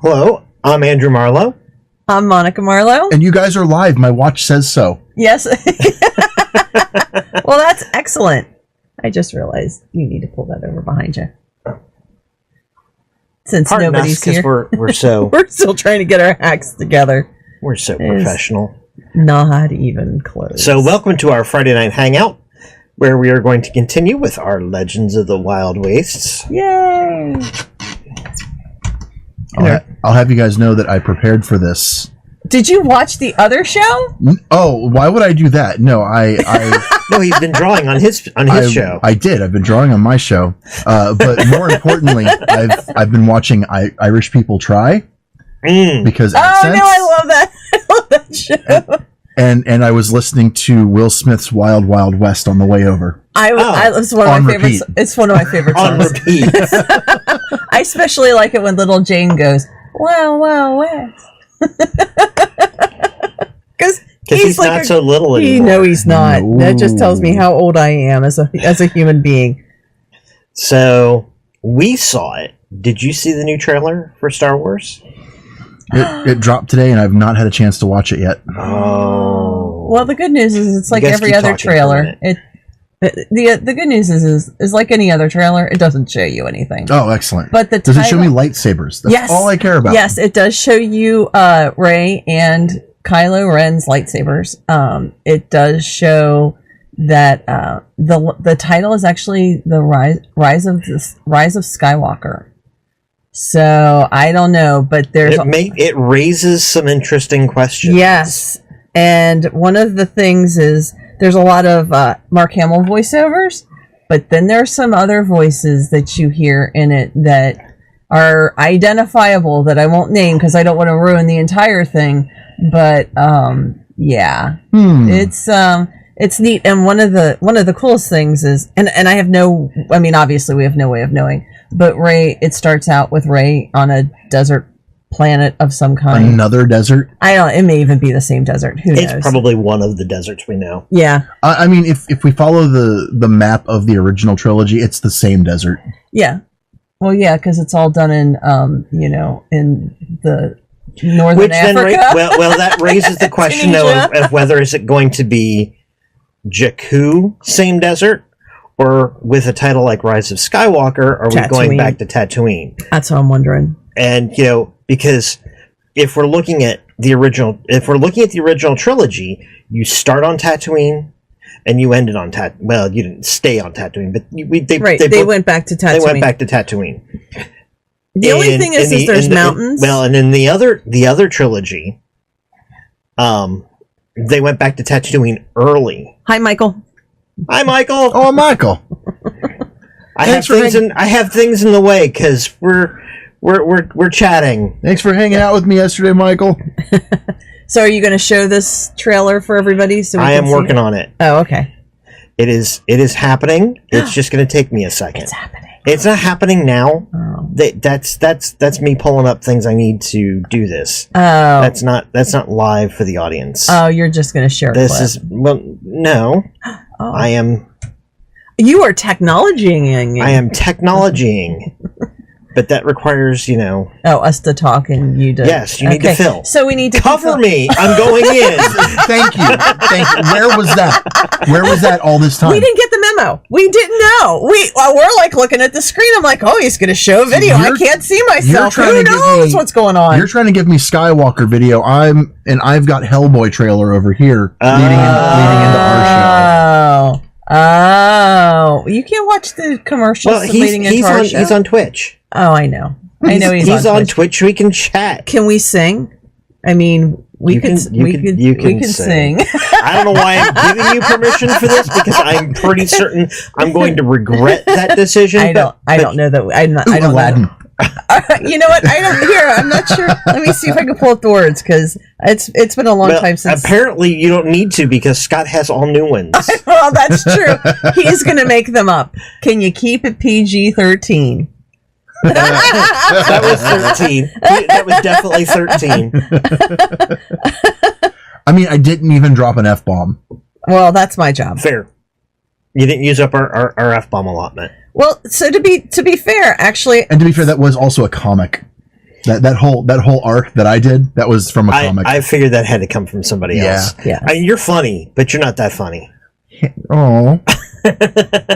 Hello, I'm Andrew Marlowe. I'm Monica Marlowe. And you guys are live. My watch says so. Yes. Well, that's excellent. I just realized you need to pull that over behind you. Since Pardon nobody's us, 'cause here. we're so We're still trying to get our acts together. we're so professional. Not even close. So welcome to our Friday night hangout, where we are going to continue with our Legends of the Wild Wastes. Yay! I'll have you guys know that I prepared for this. Did you watch the other show? Oh, why would I do that? No, No, he's been drawing on his show. I did. I've been drawing on my show, but more importantly, I've been watching Irish People Try because accents. Oh no, I love that! I love that show. And I was listening to Will Smith's Wild Wild West on the way over. It's one of my favorites. It's one of my favorite songs. On repeat. I especially like it when little Jane goes, "Wow, wow, West." Because he's like not so little anymore. No, he's not. No. That just tells me how old I am as a human being. So we saw it. Did you see the new trailer for Star Wars? It dropped today, and I've not had a chance to watch it yet. Oh. Well, the good news is it's like You guys every keep other talking for a trailer. minute. The good news is like any other trailer. It doesn't show you anything. Oh, excellent! But does it show me lightsabers? That's all I care about. Yes, it does show you Rey and Kylo Ren's lightsabers. It does show that the title is actually the Rise of Skywalker. So I don't know, but it raises some interesting questions. Yes, and one of the things is there's a lot of Mark Hamill voiceovers, but then there's some other voices that you hear in it that are identifiable that I won't name because I don't want to ruin the entire thing. But it's neat, and one of the coolest things is, and I have obviously we have no way of knowing, but Rey, it starts out with Rey on a desert planet of some kind. Another desert? I don't. It may even be the same desert. Who knows? It's probably one of the deserts we know. Yeah. I mean, if we follow the map of the original trilogy, it's the same desert. Yeah. Well, yeah, because it's all done in in the northern Africa. Well, that raises the question though of whether is it going to be Jakku, same desert, or with a title like Rise of Skywalker, are we going back to Tatooine? That's what I'm wondering. And because if we're looking at the original trilogy, you start on Tatooine and you ended on Well, you didn't stay on Tatooine, but they went back to Tatooine. They went back to Tatooine. The only thing is there's mountains. And in the other trilogy, they went back to Tatooine early. Hi, Michael. Hi, Michael. Oh, Michael. I have things in the way because we're chatting. Thanks for hanging out with me yesterday, Michael. So, are you going to show this trailer for everybody? So I am working on it. Oh, okay. It is happening. It's just going to take me a second. It's happening. It's not happening now. Oh. That's me pulling up things I need to do this. Oh. That's not live for the audience. Oh, you're just going to share. No. Oh. I am. You are technologying. I am technologying. But that requires, us to talk and you to... Yes, you need to fill. So we need to... Cover me! I'm going in! Thank you. Where was that? Where was that all this time? We didn't get the memo. We didn't know. We're like looking at the screen. I'm like, oh, he's going to show a video. I can't see myself. Who knows what's going on? You're trying to give me Skywalker video. I've got Hellboy trailer over here leading into our show. Oh, you can't watch the commercials leading into our show. He's on Twitch. Oh, I know. I know he's on Twitch. We can chat. Can we sing? I mean, we can sing. I don't know why I'm giving you permission for this because I'm pretty certain I'm going to regret that decision. I don't know that. I don't Aladdin. know. You know what? I'm not sure. Let me see if I can pull up the words because it's been a long time since. Apparently, you don't need to because Scott has all new ones. Well, that's true. He's going to make them up. Can you keep it PG-13? That was 13. That was definitely 13. I mean, I didn't even drop an F-bomb. Well, that's my job. Fair. You didn't use up our F-bomb allotment. Well, so to be fair, actually... And to be fair, that was also a comic. That whole arc that I did, that was from a comic. I figured that had to come from somebody Yeah. else. Yeah. I mean, you're funny, but you're not that funny. Oh,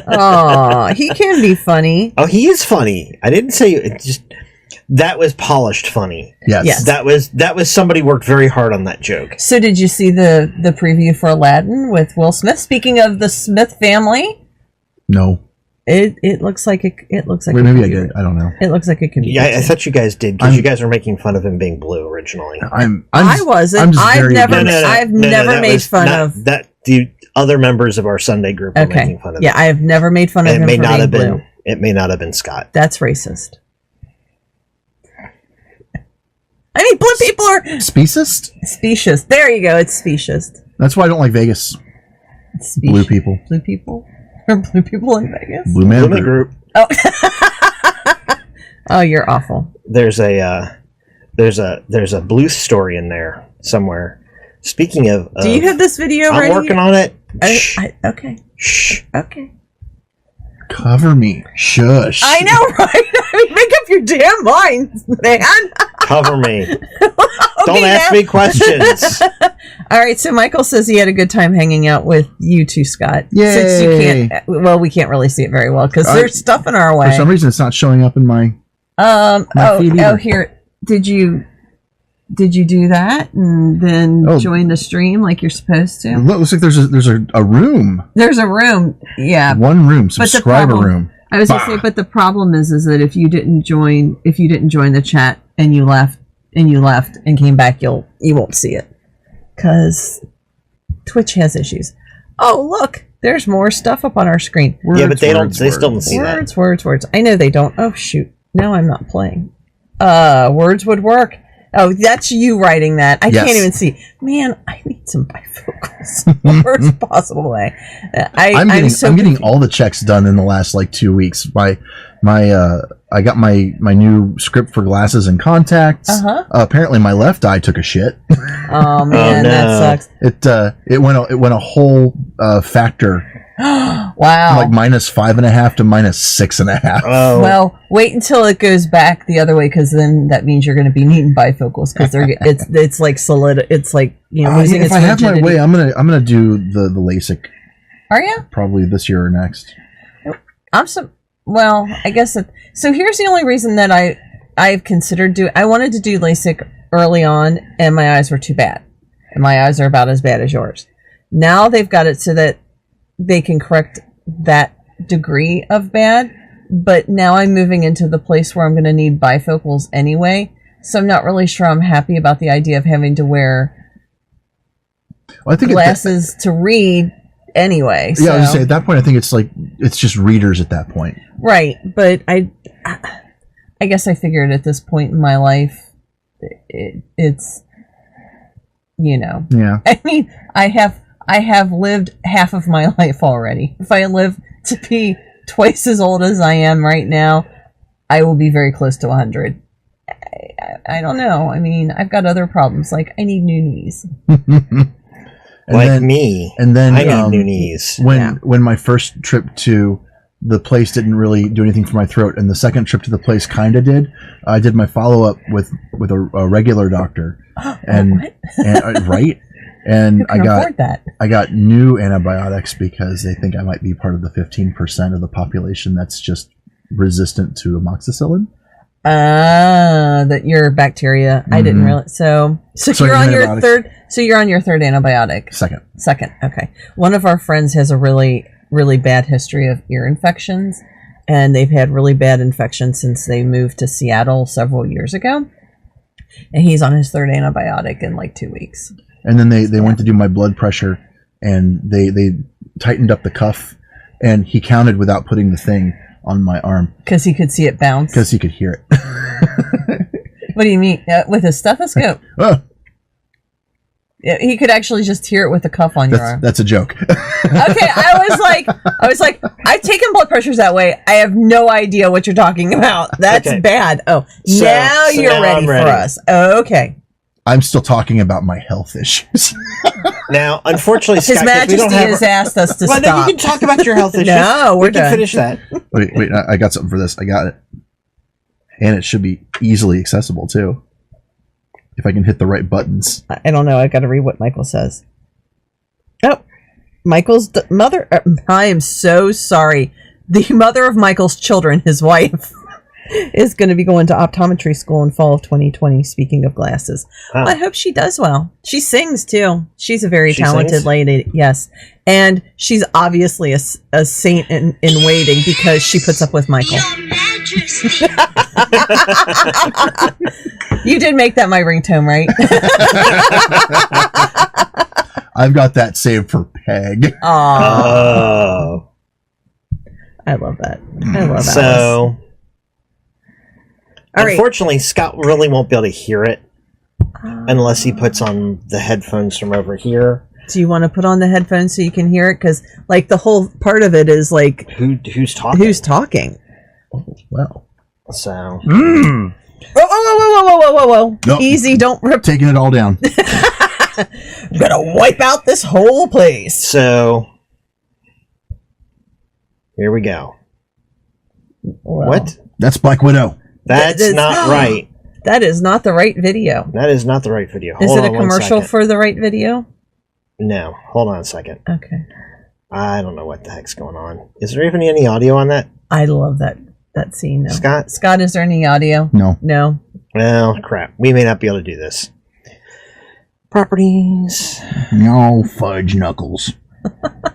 Aw, he can be funny. Oh, he is funny. I didn't say it. Just that was polished funny. yes. Yes. That was somebody worked very hard on that joke. So did you see the preview for Aladdin with Will Smith? Speaking of the Smith family, No. it looks like it looks like Wait, it maybe could I be- did. I don't know. It looks like it could be. Yeah, I thought you guys did because I'm- you guys were making fun of him being blue originally. I wasn't. I'm just I've very never- against- I've never that made was fun not- of- that. The other members of our Sunday group were Okay. making fun of Yeah, him. I have never made fun of It him may for not being have been. blue. It may not have been Scott. That's racist. I mean, blue people are Speciest? specious. There you go. It's specious. That's why I don't like Vegas. It's Blue specious. people. Blue people. Or blue people in Vegas. Blue man Women group. group. Oh, you're awful. There's a Bluth story in there somewhere. Speaking of, Do you have this video I'm ready? working on it. Shh. Okay. Shh. Okay. Cover me. Shush. I know, right? I mean, make up your damn minds, man. Cover me. Don't Okay, ask now- me questions. All right, so Michael says he had a good time hanging out with you two, Scott. Yay. Since you can't, well, we can't really see it very well because there's stuff in our way. For some reason, it's not showing up in my. My feed oh, either. here. Did you do that and then join the stream like you're supposed to? Look, looks like there's a room. There's a room. Yeah. One room. But the Subscriber problem- room. I was gonna say, but the problem is that if you didn't join the chat and you left and came back, you won't see it because Twitch has issues. Oh, look, there's more stuff up on our screen. Yeah, but they Words, don't. They still don't see that. Words. I know they don't. Oh shoot! Now I'm not playing. Words would work. Oh, that's you writing that. I Yes. can't even see. Man, I need some bifocals the worst possible way. I'm getting so I'm getting confused. all the checks done in the last like 2 weeks. I got my new script for glasses and contacts. Apparently, my left eye took a shit. Oh man, no. that sucks. It went a whole factor, Wow. like -5.5 to -6.5. Oh, Well, wait until it goes back the other way, because then that means you're going to be needing bifocals because it's like solid. It's like losing if its I have my rigidity. way, I'm gonna do the LASIK Are you? probably this year or next. Well, I guess so. Here's the only reason that I've considered doing. I wanted to do LASIK early on, and my eyes were too bad. And my eyes are about as bad as yours. Now they've got it so that they can correct that degree of bad. But now I'm moving into the place where I'm going to need bifocals anyway. So I'm not really sure I'm happy about the idea of having to wear Well, I think glasses to read anyway. yeah, I was gonna so- say at that point, I think it's just readers at that point. Right, but I guess I figured at this point in my life, it's Yeah. I mean, I have lived half of my life already. If I live to be twice as old as I am right now, I will be very close to 100. I don't know. I mean, I've got other problems. Like, I need new knees. And like then, me. And then I need new knees. When my first trip to the place didn't really do anything for my throat, and the second trip to the place kind of did, I did my follow up with a regular doctor, and, What? and right, and Who can afford that? I got new antibiotics because they think I might be part of the 15% of the population that's just resistant to amoxicillin. That your bacteria. I didn't realize. So you're on your antibiotics. third. So you're on your third antibiotic. Second. Okay. One of our friends has a really, really bad history of ear infections, and they've had really bad infections since they moved to Seattle several years ago. And he's on his third antibiotic in like 2 weeks. And then they went to do my blood pressure, and they tightened up the cuff, and he counted without putting the thing on my arm Because he could see it bounce. because he could hear it. What do you mean? With a stethoscope? Oh, Yeah, he could actually just hear it with the cuff on your arm. that's a joke. Okay, I was like, I've taken blood pressures that way. I have no idea what you're talking about. That's Okay. bad. Oh, So now you're now ready I'm for ready. us. Okay. I'm still talking about my health issues. Now, unfortunately, His Scott, 'cause we don't Majesty have. has asked us to Well, then stop. you can talk about your health issues. No, we're we can done. finish that. wait, I got something for this. I got it. And it should be easily accessible too, if I can hit the right buttons. I don't know. I got to read what Michael says. Oh, Michael's mother. I am so sorry. The mother of Michael's children, his wife, is going to be going to optometry school in fall of 2020. Speaking of glasses, Wow. I hope she does well. She sings too. She's a very She talented sings? lady. Yes, and she's obviously a saint in waiting because she puts up with Michael. Your Majesty. You did make that my ringtone, right? I've got that saved for Peg. Aw, Oh. I love that. I love Alice. So, All right. unfortunately, Scott really won't be able to hear it unless he puts on the headphones from over here. Do you want to put on the headphones so you can hear it? Because, like, the whole part of it is, like, Who's talking? who's talking? Well, So, Whoa, whoa, whoa, whoa, whoa, whoa, whoa, whoa. Nope. Easy, don't rip. taking it all down. I'm gonna wipe out this whole place. so here we go. Well, What? That's Black Widow. That's is- not right. That is not the right video. That is not the right video. Is Hold it a on one commercial second. for the right video? No, hold on a second. Okay. I don't know what the heck's going on. Is there even any audio on that? I love that scene. Though. Scott? Scott, is there any audio? No. No. Well, crap. We may not be able to do this. Properties. No fudge knuckles.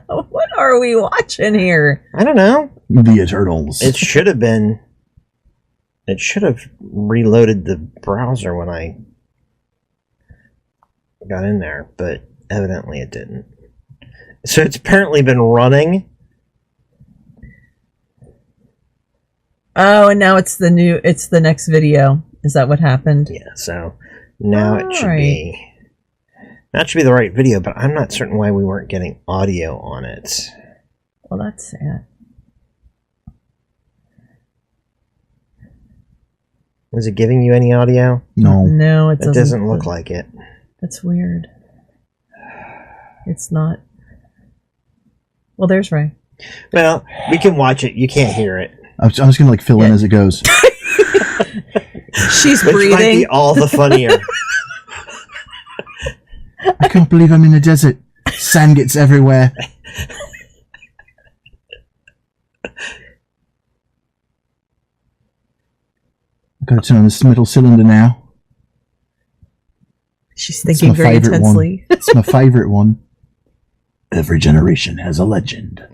What are we watching here? I don't know. The Eternals. It should have been. It should have reloaded the browser when I got in there, but evidently it didn't. So it's apparently been running. Oh, and now it's the next video. Is that what happened? Yeah, so now it should Alright. be. That should be the right video, but I'm not certain why we weren't getting audio on it. Well, that's sad. Was it giving you any audio? no. No, it It doesn't. doesn't look like it. That's weird. It's not. Well, there's Ray. Well, we can watch it. You can't hear it. I'm just gonna like fill in as it goes. She's Which might be breathing. all the funnier. I can't believe I'm in the desert. Sand gets everywhere. I've got to turn on this middle cylinder now. She's It's thinking my very favorite intensely. one. It's my favorite one. Every generation has a legend.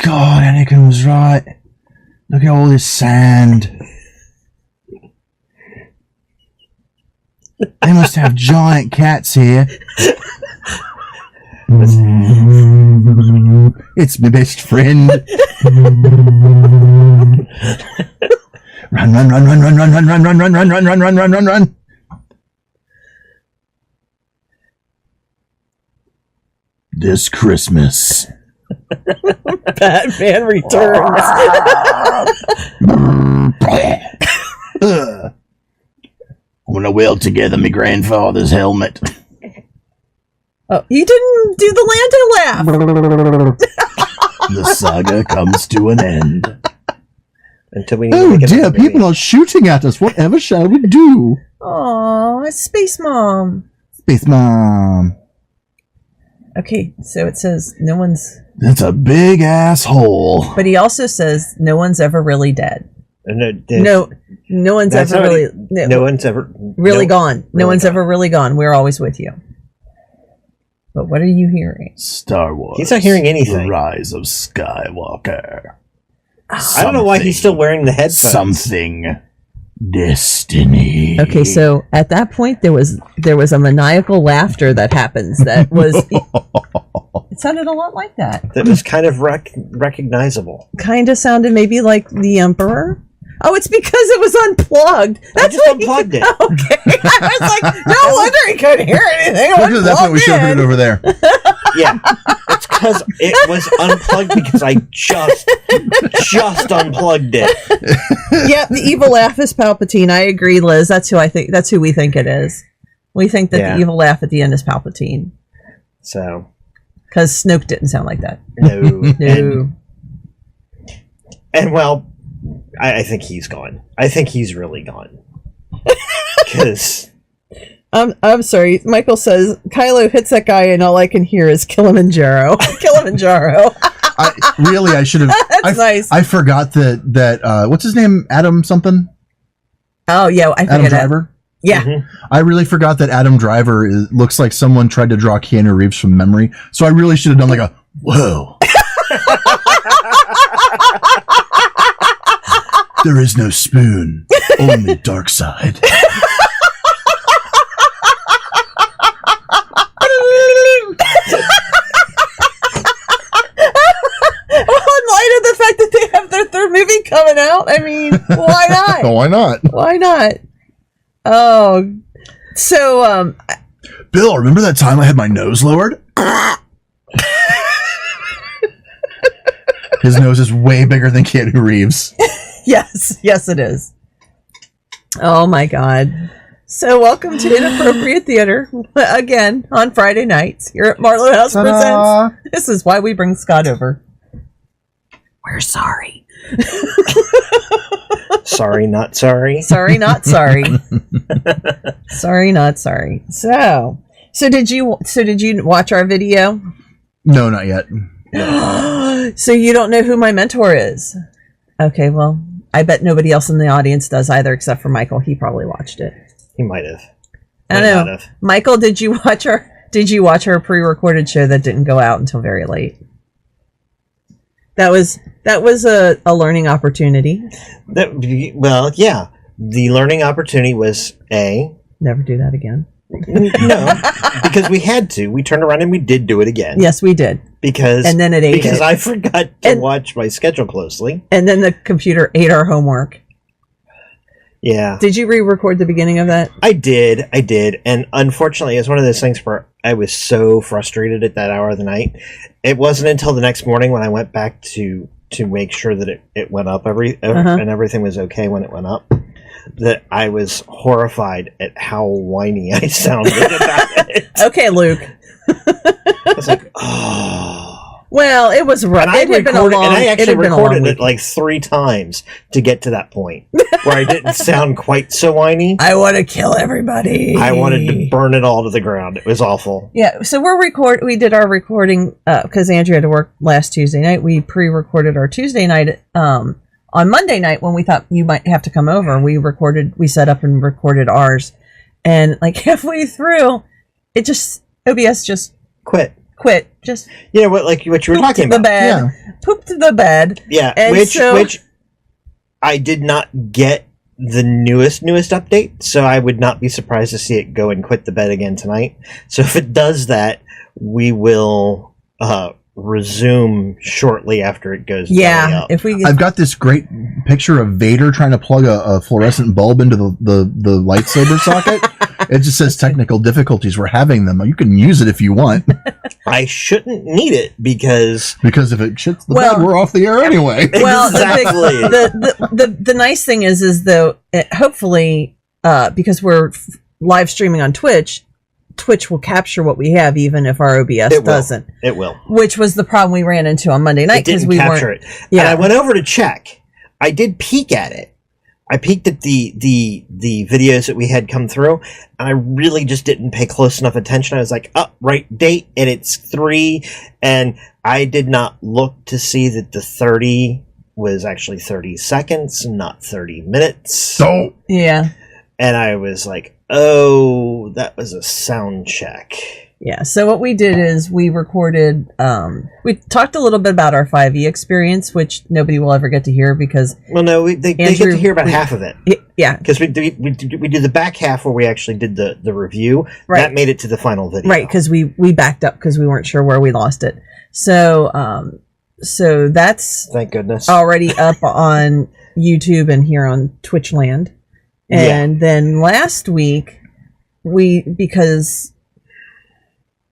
God, Anakin was right. Look at all this sand. They must have giant cats here. It's my best friend. Run, run, run, run, run, run, run, run, run, run, run, run, run, run, run, run, run. This Christmas. Batman Returns. When I weld together my grandfather's helmet. Oh, you didn't do the Lando laugh. The saga comes to an end. Until we need to Oh make dear, another movie. people are shooting at us. Whatever shall we do? Aw, it's Space Mom. Space Mom. Okay, so it says no one's. That's a big asshole. But he also says no one's ever really dead. No, No one's That's ever already- really. no one's ever really no- gone. No really one's gone. ever really gone. We're always with you. But what are you hearing? Star Wars. He's not hearing anything. The Rise of Skywalker. I don't know why he's still wearing the headphones. Something. Destiny. Okay, so at that point there was a maniacal laughter that happens. That was. It sounded a lot like that. That was kind of recognizable. Kind of sounded maybe like the Emperor. Oh, it's because it was unplugged. I just why unplugged it. Okay, I was like, no wonder he couldn't hear anything. That's why we should have put it over there. Yeah, it's because it was unplugged because I just unplugged it. Yeah, the evil laugh is Palpatine. I agree, Liz. That's who I think. That's who we think it is. We think that Yeah. the evil laugh at the end is Palpatine So because Snoke didn't sound like that. no, No. and well, I think he's gone. I think he's really gone. Because I'm sorry. Michael says Kylo hits that guy, and all I can hear is Kilimanjaro. Kilimanjaro. I should have. That's nice. I forgot that what's his name? Adam something. Oh yeah, I Adam forget Driver. it. Yeah. Mhm. I really forgot that Adam Driver looks like someone tried to draw Keanu Reeves from memory. So I really should have done like a whoa. There is no spoon, only dark side. In light of the fact that they have their third movie coming out, I mean, why not? Why not? Why not? Oh, so Bill, remember that time I had my nose lowered? His nose is way bigger than Keanu Reeves. yes, it is. Oh my God. So welcome to Inappropriate Theater again on Friday nights here at Marlowe House Ta-da! Presents. This is why we bring Scott over. We're sorry. sorry, not sorry. Sorry, not sorry. Sorry, not sorry. So did you watch our video? No, not yet. So you don't know who my mentor is? Okay, well, I bet nobody else in the audience does either, except for Michael. He probably watched it. He might have. I don't know. Michael, did you watch our pre-recorded show that didn't go out until very late? That was a learning opportunity. Well, yeah. The learning opportunity was Never do that again. no, because we had to. We turned around and we did do it again. Yes, we did. And then it ate because it. I forgot to watch my schedule closely. And then the computer ate our homework. Yeah. Did you re-record the beginning of that? I did. And unfortunately, it's one of those things where I was so frustrated at that hour of the night. It wasn't until the next morning when I went back to make sure that it went up and everything was okay when it went up, that I was horrified at how whiny I sounded about it. Okay, Luke. I was like, oh. Well, it was rough. And I actually recorded it like 3 times to get to that point where I didn't sound quite so whiny. I want to kill everybody. I wanted to burn it all to the ground. It was awful. Yeah, so we did our recording because Andrew had to work last Tuesday night. We pre-recorded our Tuesday night. On Monday night, when we thought you might have to come over, we set up and recorded ours. And like halfway through, OBS just quit. Just what you were talking the about. bed. Pooped the bed. Yeah, and which I did not get the newest update, so I would not be surprised to see it go and quit the bed again tonight. So if it does that, we will resume shortly after it goes belly up. I've got this great picture of Vader trying to plug a fluorescent bulb into the lightsaber socket. It just says technical difficulties. We're having them. You can use it if you want. I shouldn't need it because if it shits the bed, we're off the air anyway. Well, exactly. the nice thing is though, hopefully, because we're live streaming on Twitch will capture what we have, even if our OBS doesn't. It will. Which was the problem we ran into on Monday night because we capture weren't. It. Yeah. And I went over to check. I did peek at it. I peeked at the videos that we had come through, and I really just didn't pay close enough attention. I was like, right date, and it's 3, and I did not look to see that the 30 was actually 30 seconds, not 30 minutes. Yeah. And I was like, oh, that was a sound check. Yeah, so what we did is we recorded, we talked a little bit about our 5e experience, which nobody will ever get to hear because... Well, no, they get to hear about half of it. Yeah. Because we do the back half where we actually did the review. Right. That made it to the final video. Right, because we backed up because we weren't sure where we lost it. So that's... Thank goodness. Already up on YouTube and here on Twitchland. And then last week, because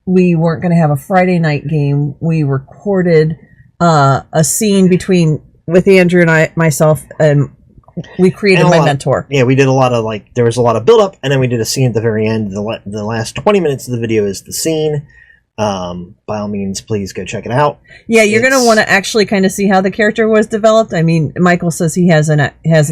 we weren't going to have a Friday night game, we recorded a scene with Andrew and myself, and we created my mentor. Yeah, we did a lot of there was a lot of build up, and then we did a scene at the very end. The last 20 minutes of the video is the scene, by all means, please go check it out. Yeah, you're going to It's- want to actually kind of see how the character was developed. I mean, Michael says he hasn't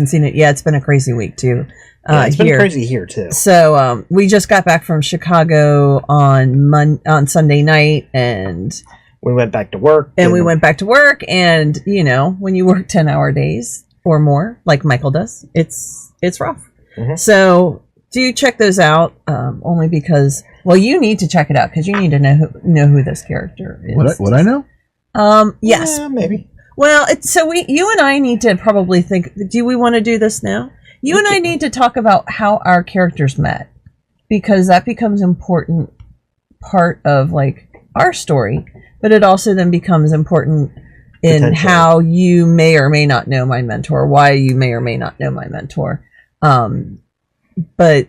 seen it yet. It's been a crazy week too. Yeah, it's been here. crazy here too. So we just got back from Chicago on Sunday night, and We went back to work, we went back to work. And you know, when you work 10-hour days or more, like Michael does, it's rough. Mhm. So do check those out. Only because, well, you need to check it out because you need to know who this character is. What I know? Yes. Yeah, maybe. Well, you and I need to probably think. Do we want to do this now? You and I need to talk about how our characters met, because that becomes important part of like our story, but it also then becomes important in Potentially. how you may or may not know my mentor, why you may or may not know my mentor. But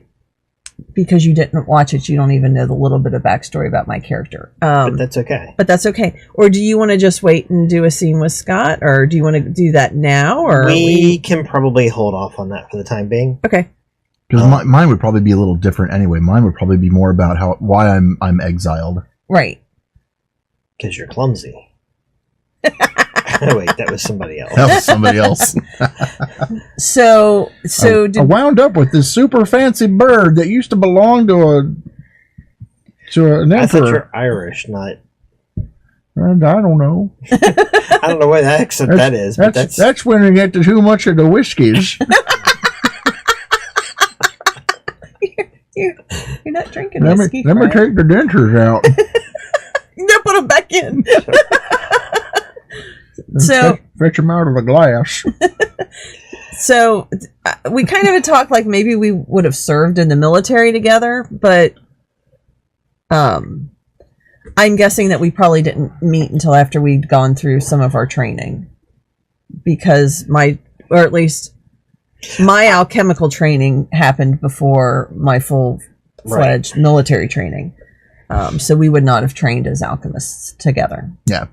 because you didn't watch it, you don't even know the little bit of backstory about my character. But that's okay. But that's okay. Or do you want to just wait and do a scene with Scott, or do you want to do that now? Or We can probably hold off on that for the time being. okay? Because mine would probably be a little different anyway. Mine would probably be more about why I'm exiled. Right. Because you're clumsy. Wait, that was somebody else. That was somebody else. So I wound up with this super fancy bird that used to belong to an I thought emperor. you're Irish, not. And I don't know. I don't know what accent that is, but That's when you get to too much of the whiskeys. you're not drinking let whiskey. me right? take the dentures out. No, put them back in. So fetch them out of the glass. So we kind of had talked like maybe we would have served in the military together, but I'm guessing that we probably didn't meet until after we'd gone through some of our training, because my alchemical training happened before my full-fledged military training. So we would not have trained as alchemists together. Yeah.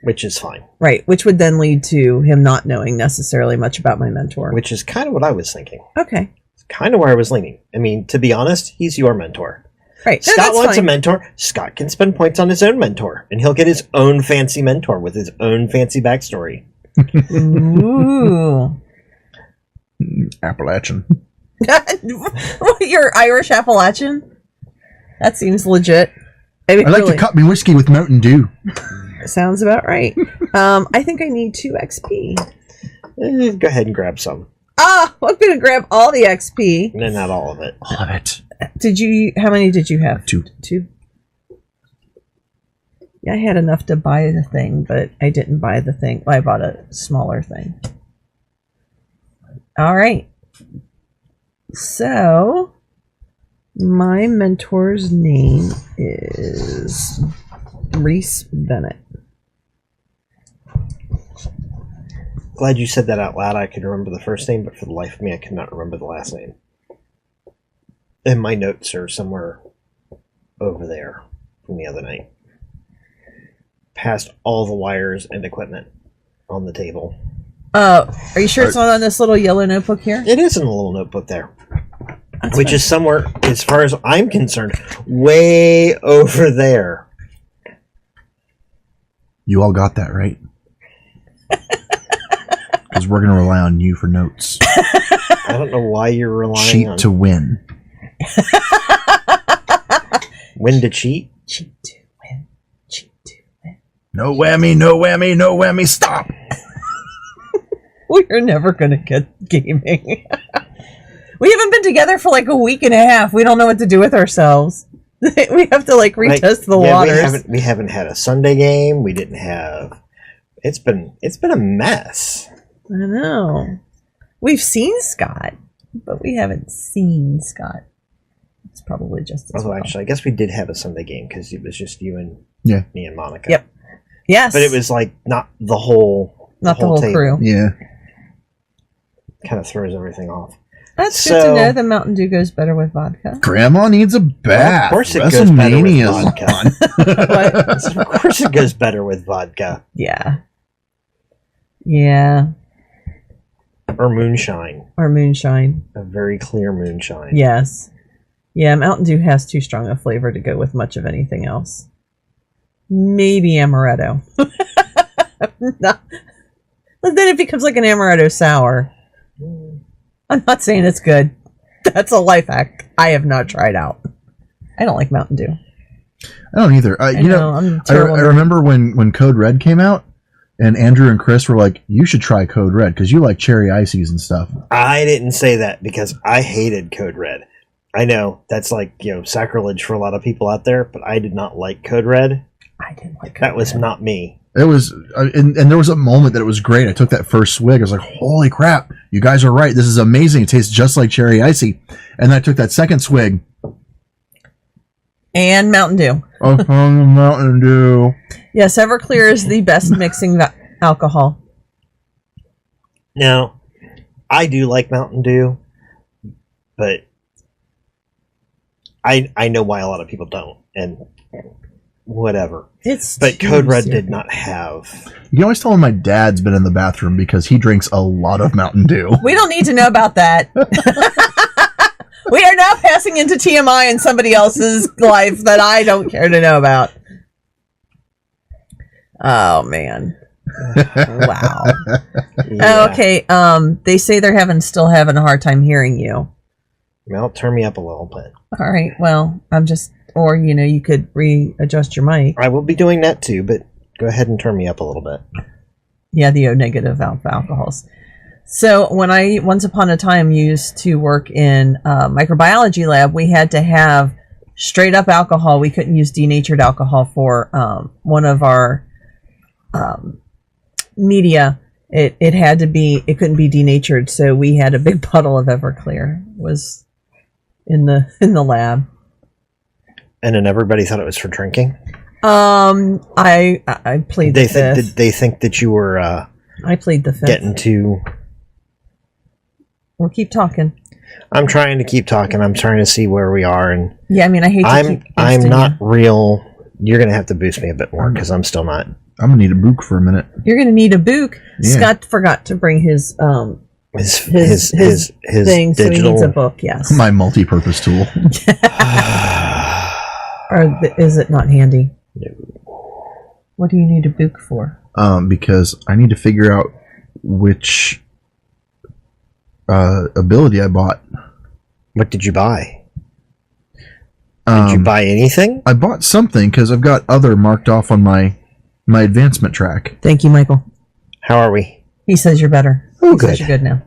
which is fine. Right, which would then lead to him not knowing necessarily much about my mentor. Which is kind of what I was thinking. Okay. It's kind of where I was leaning. I mean, to be honest, he's your mentor. Right. No, Scott that's wants fine. a mentor. Scott can spend points on his own mentor, and he'll get his own fancy mentor with his own fancy backstory. Ooh. Appalachian. You're Irish Appalachian? That seems legit. I like to cut me whiskey with Mountain Dew. Sounds about right. I think I need 2 XP. Go ahead and grab some. Ah, I'm going to grab all the XP. No, not all of it. All of it. How many did you have? 2. 2. Yeah, I had enough to buy the thing, but I didn't buy the thing. I bought a smaller thing. All right. So, my mentor's name is Reese Bennett. Glad you said that out loud. I could remember the first name, but for the life of me, I could not remember the last name. And my notes are somewhere over there from the other night. Past all the wires and equipment on the table. Are you sure it's not on this little yellow notebook here? It is in a little notebook there. That's Which fine. is somewhere, as far as I'm concerned, way over there. You all got that, right? Because we're going to rely on you for notes. I don't know why you're relying Cheat on to win. when to cheat. Cheat to win. Cheat to win. No whammy, no whammy, no whammy, stop! We're never going to get gaming. We haven't been together for like a week and a half. We don't know what to do with ourselves. We have to like retest the waters. We haven't had a Sunday game. We didn't have. It's been a mess. I know. We've seen Scott, but we haven't seen Scott. It's probably just as Although well. actually, I guess we did have a Sunday game because it was just you and me and Monica. Yep. Yes. But it was like not the whole table. crew. Yeah. Kind of throws everything off. That's good to know. The Mountain Dew goes better with vodka. Grandma needs a bath. Of course it goes better with WrestleMania's vodka. on. Of course it goes better with vodka. Yeah. Yeah. Or moonshine. Or moonshine. A very clear moonshine. Yes. Yeah, Mountain Dew has too strong a flavor to go with much of anything else. maybe amaretto. No. But then it becomes like an amaretto sour. I'm not saying it's good. That's a life hack I have not tried out. I don't like Mountain Dew. I don't either. You know, I'm I remember when Code Red came out, and Andrew and Chris were like, "You should try Code Red because you like cherry ices and stuff." I didn't say that because I hated Code Red. I know that's like, sacrilege for a lot of people out there, but I did not like Code Red. I didn't like Code That was Red. not me. It was, and there was a moment that it was great. I took that first swig. I was like, "Holy crap! You guys are right. This is amazing. It tastes just like cherry icy." And then I took that second swig. And Mountain Dew. Oh, Mountain Dew. Yes, Everclear is the best mixing alcohol. Now, I do like Mountain Dew, but I know why a lot of people don't, and whatever. But Code Red did not have. You can always tell when my dad's been in the bathroom because he drinks a lot of Mountain Dew. We don't need to know about that. We are now passing into TMI in somebody else's life that I don't care to know about. Oh, man. Wow. Yeah. Okay, they say they're still having a hard time hearing you. Well, turn me up a little bit. All right, well, or, you could readjust your mic. I will be doing that too, but go ahead and turn me up a little bit. Yeah, the O negative alcohols. So when I once upon a time used to work in a microbiology lab, we had to have straight up alcohol. We couldn't use denatured alcohol for one of our media. It had to be. It couldn't be denatured, so we had a big bottle of Everclear was in the lab. And then everybody thought it was for drinking. I plead the fifth. They think that you were I plead the fifth. getting too. We'll keep talking. I'm trying to keep talking. I'm trying to see where we are, and Yeah, I mean, I hate to keep I'm boosting not you. real. You're gonna have to boost me a bit more because I'm still not. I'm gonna need a book for a minute. You're gonna need a book. Yeah. Scott forgot to bring his His thing, so he digital. needs a book. Yes. My multi-purpose tool. Is it not handy? What do you need a book for? Because I need to figure out which ability I bought. What did you buy? Did you buy anything? I bought something because I've got other marked off on my advancement track. Thank you, Michael. How are we? He says you're better. Oh, He says good. you're good now.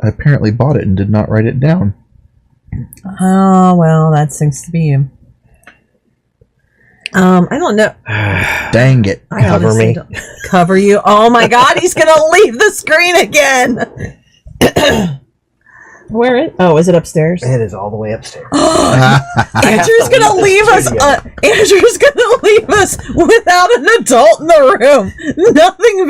I apparently bought it and did not write it down. Oh well, that seems to be you. I don't know. Dang it. I Cover honestly me. don't- Cover you. Oh my God, he's gonna leave the screen again. Where is? Oh, is it upstairs? It is all the way upstairs. Andrew's gonna leave us. Andrew's gonna leave us without an adult in the room. Nothing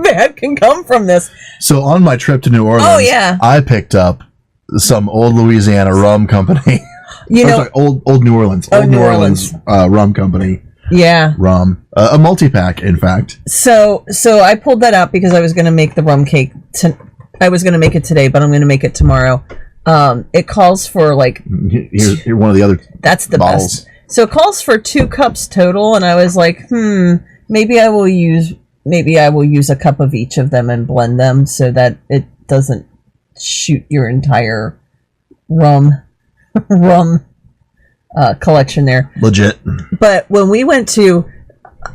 bad can come from this. So on my trip to New Orleans, Oh, yeah. I picked up some old Louisiana rum company. You know, Sorry, old New Orleans. Oh, Old New Orleans rum company. yeah. Rum. A multi-pack, in fact. So I pulled that out because I was gonna make the rum cake. I was gonna make it today, but I'm gonna make it tomorrow. It calls for like Here's one of the other that's the bottles. best. So it calls for 2 cups total, and I was like, maybe I will use a cup of each of them and blend them so that it doesn't shoot your entire rum collection there. Legit. But when we went to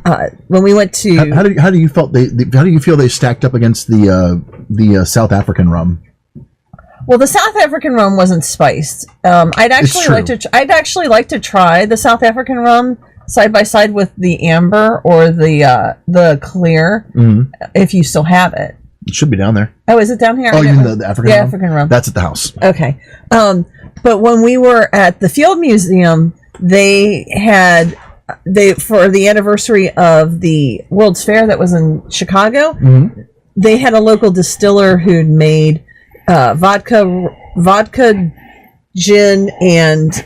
How do you feel they stacked up against the South African rum? well, the South African rum wasn't spiced. I'd actually like to try the South African rum side by side with the amber or the clear, if you still have it. It should be down there. Oh, is it down here? Oh, you mean the African rum? African rum. That's at the house. Okay. But when we were at the Field Museum, they for the anniversary of the World's Fair that was in Chicago, they had a local distiller who'd made vodka, gin, and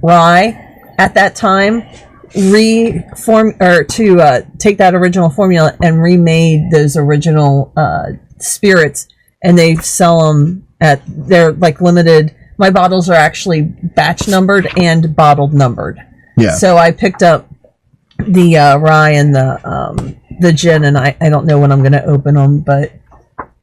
rye at that time. Take that original formula and remade those original spirits, and they sell them They're like limited. My bottles are actually batch numbered and bottled numbered. Yeah. So I picked up the rye and the gin, and I don't know when I'm going to open them, but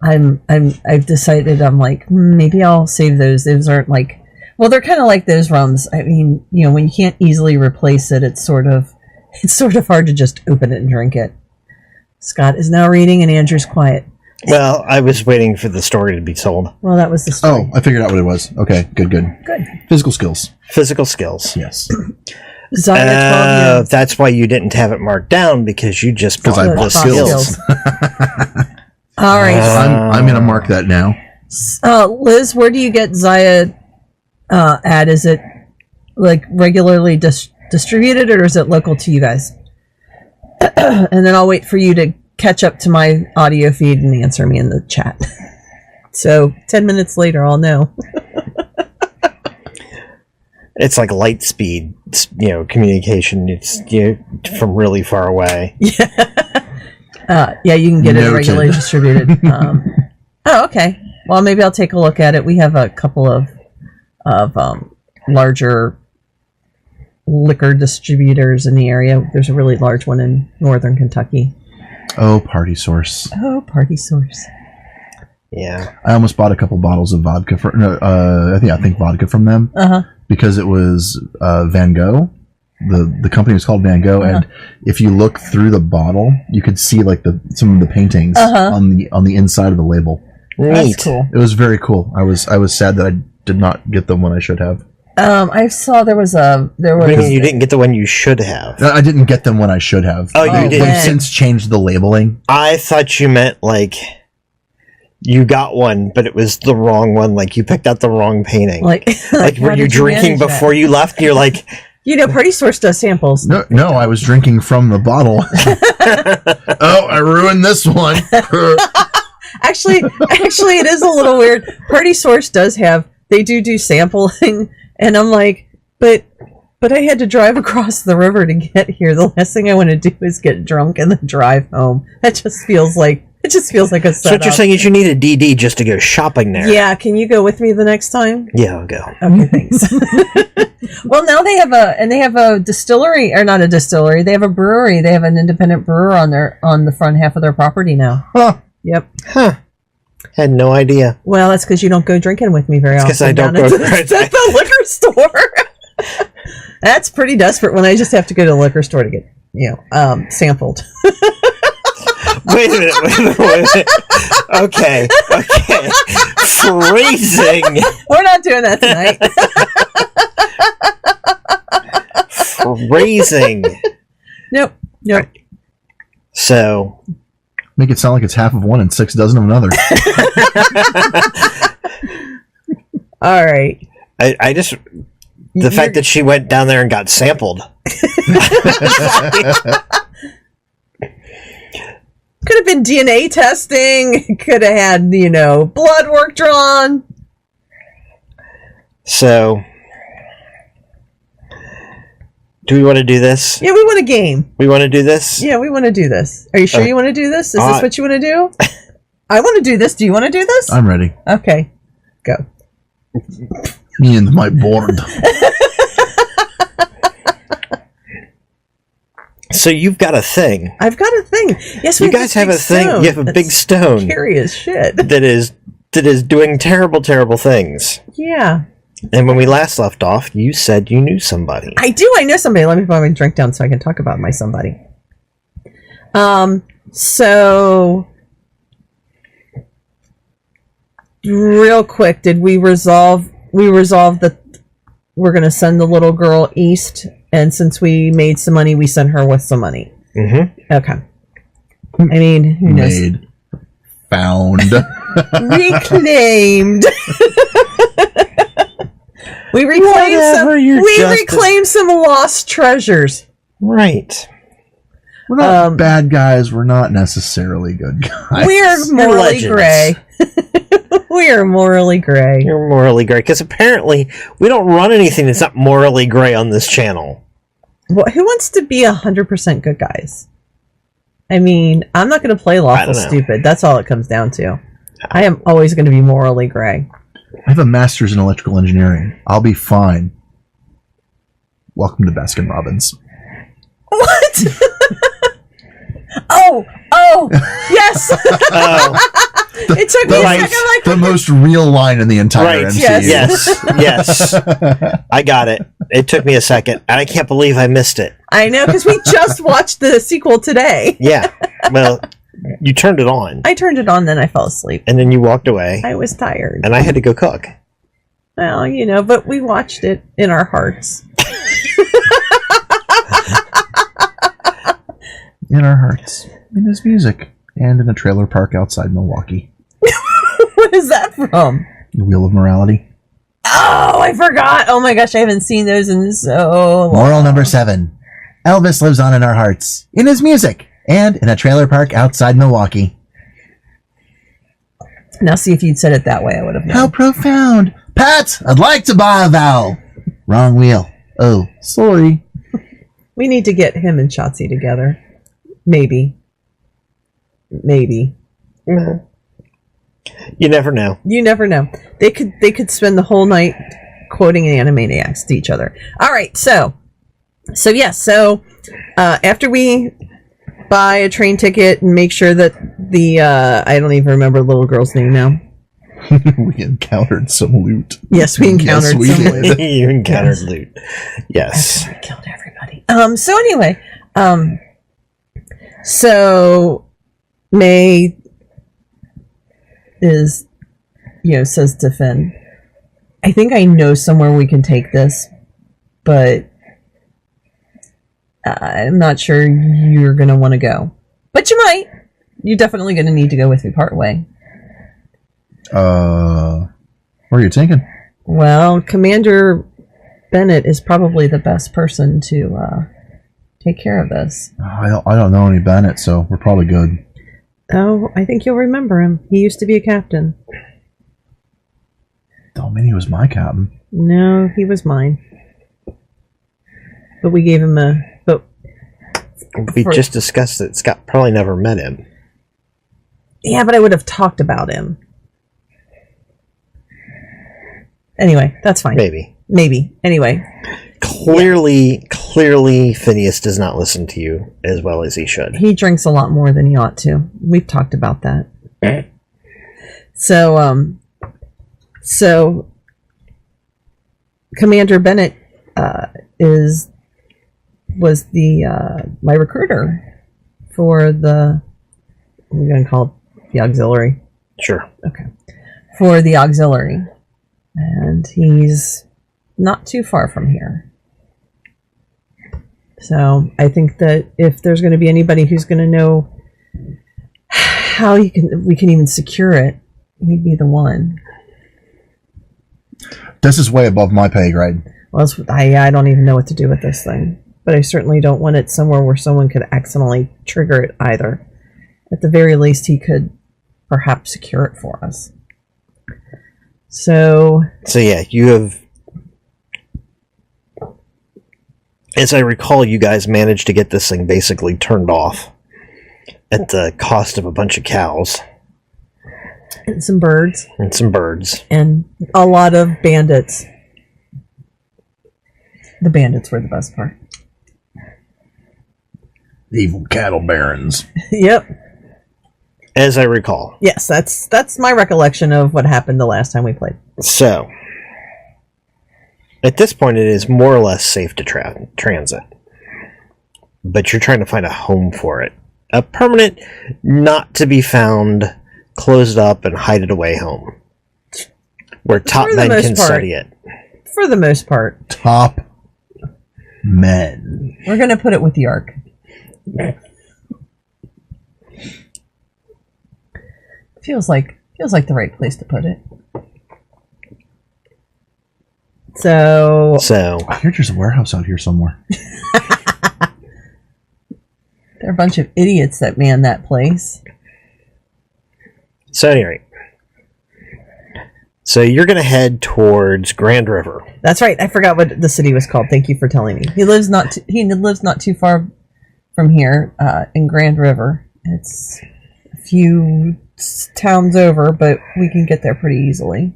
I've decided I'm like maybe I'll save those. Those aren't like, well, they're kind of like those rums. I mean, you know, when you can't easily replace it, it's sort of hard to just open it and drink it. Scott is now reading, and Andrew's quiet. Well, I was waiting for the story to be told. Well, that was the story. Oh, I figured out what it was. Okay, good. Good. Physical skills. Physical skills. Yes. Zaya, 12 years. That's why you didn't have it marked down, because you just bought I the bought skills. All right. I'm going to mark that now. Liz, where do you get Zaya at? Is it like regularly distributed, or is it local to you guys? And then I'll wait for you to catch up to my audio feed and answer me in the chat. So 10 minutes later, I'll know. It's like light speed, communication. It's from really far away. Yeah, you can get it Noted. regularly distributed. Oh, okay. Well, maybe I'll take a look at it. We have a couple of larger liquor distributors in the area. There's a really large one in northern Kentucky. Oh, Party Source. Oh, Party Source. Yeah. I almost bought a couple bottles of vodka I think vodka from them because it was Van Gogh. The company was called Van Gogh, and if you look through the bottle, you could see like some of the paintings on the inside of the label. Neat. That's cool. It was very cool. I was sad that I did not get them when I should have. I saw there was. What do you mean you didn't get the one you should have? I didn't get them when I should have. Oh, you They've didn't. since changed the labeling. I thought you meant like you got one, but it was the wrong one. Like you picked out the wrong painting. Like were how you did drinking manage that? before you left? And you're like, Party Source does samples. No, I was drinking from the bottle. Oh, I ruined this one. Actually, it is a little weird. Party Source does have. They do sampling, and I'm like, but I had to drive across the river to get here. The last thing I want to do is get drunk and then drive home. That just feels like a setup. so what you're saying is you need a DD just to go shopping there. Yeah, can you go with me the next time? Yeah, I'll go. Okay, thanks. Well, now they have a distillery, or not a distillery. They have a brewery. They have an independent brewer on the front half of their property now. Huh. Yep. Huh. Had no idea. Well, that's because you don't go drinking with me very often. Because I don't down go at the liquor store. That's pretty desperate when I just have to go to the liquor store to get sampled. Wait a minute. Okay. Phrasing. We're not doing that tonight. Phrasing. Nope. So, Make it sound like it's half of one and 6 dozen of another. All right. I just the fact that she went down there and got sampled. Could have been DNA testing. Could have had, blood work drawn. So, do we want to do this? Yeah, we want a game. We want to do this? Yeah, we want to do this. Are you sure you want to do this? Is this what you want to do? I want to do this. Do you want to do this? I'm ready. Okay. Go. Me and my board. So you've got a thing. I've got a thing. Yes, You guys have a thing. You have a big stone Scary as shit. that is doing terrible, terrible things. Yeah. And when we last left off, you said you knew somebody. I do. I know somebody. Let me put my drink down so I can talk about my somebody. So real quick, did we resolve that we're going to send the little girl east, and since we made some money, we send her with some money? Mm-hmm. Okay. I mean, who knows? Made. Found. Reclaimed. We reclaimed some lost treasures. Right. We're not bad guys. We're not necessarily good guys. We are morally legends. gray. We are morally gray. You're morally gray, because apparently we don't run anything that's not morally gray on this channel. Well, who wants to be 100% good guys? I mean, I'm not going to play lawful know. stupid. That's all it comes down to. I am always going to be morally gray. I have a master's in electrical engineering. I'll be fine. Welcome to Baskin Robbins. What? oh, yes. It took me a second. Like, the most real line in the entire MCU. Yes. I got it. It took me a second, and I can't believe I missed it. I know, because we just watched the sequel today. Yeah. Well, you turned it on. I turned it on, then I fell asleep. And then you walked away. I was tired. And I had to go cook. Well, but we watched it in our hearts. In our hearts. In his music. And in a trailer park outside Milwaukee. What is that from? The Wheel of Morality. Oh, I forgot. Oh my gosh, I haven't seen those in so long. Moral number 7. Elvis lives on in our hearts. In his music. And in a trailer park outside Milwaukee. Now see, if you'd said it that way, I would have known. How profound. Pat, I'd like to buy a vowel. Wrong wheel. Oh, sorry. We need to get him and Shotzi together. Maybe. Mm-hmm. You never know. You never know. They could spend the whole night quoting Animaniacs to each other. All right, so after we buy a train ticket and make sure that the I don't even remember the little girl's name now. We encountered some loot. Yes, we encountered some loot. You encountered loot. Yes. After we killed everybody. So anyway, so May is, says to Finn, I think I know somewhere we can take this, but I'm not sure you're going to want to go. But you might. You're definitely going to need to go with me part way. Where are you taking? Well, Commander Bennett is probably the best person to take care of this. I don't know any Bennett, so we're probably good. Oh, I think you'll remember him. He used to be a captain. Don't mean he was my captain. No, he was mine. But we gave him a... We just discussed that Scott probably never met him. Yeah, but I would have talked about him. Anyway, that's fine. Maybe. Anyway. Clearly, Phineas does not listen to you as well as he should. He drinks a lot more than he ought to. We've talked about that. So Commander Bennett was my recruiter for the, we're going to call it the auxiliary. Sure. Okay. For the auxiliary. And he's not too far from here. So I think that if there's going to be anybody who's going to know how we can even secure it, he'd be the one. This is way above my pay grade. Well, I don't even know what to do with this thing. But I certainly don't want it somewhere where someone could accidentally trigger it either. At the very least, he could perhaps secure it for us. So yeah, you have, as I recall, you guys managed to get this thing basically turned off at the cost of a bunch of cows. And some birds. And a lot of bandits. The bandits were the best part. Evil cattle barons. Yep. As I recall. Yes, that's my recollection of what happened the last time we played. So, at this point, it is more or less safe to transit. But you're trying to find a home for it. A permanent, not to be found, closed up, and hided away home. Where top men can study it. For the most part. Top men. We're going to put it with the Ark. Feels like the right place to put it. So I hear there's a warehouse out here somewhere. There are a bunch of idiots that man that place. So anyway, so you're going to head towards Grand River. That's right. I forgot what the city was called. Thank you for telling me. He lives not too far from here in Grand River. It's a few towns over, but we can get there pretty easily.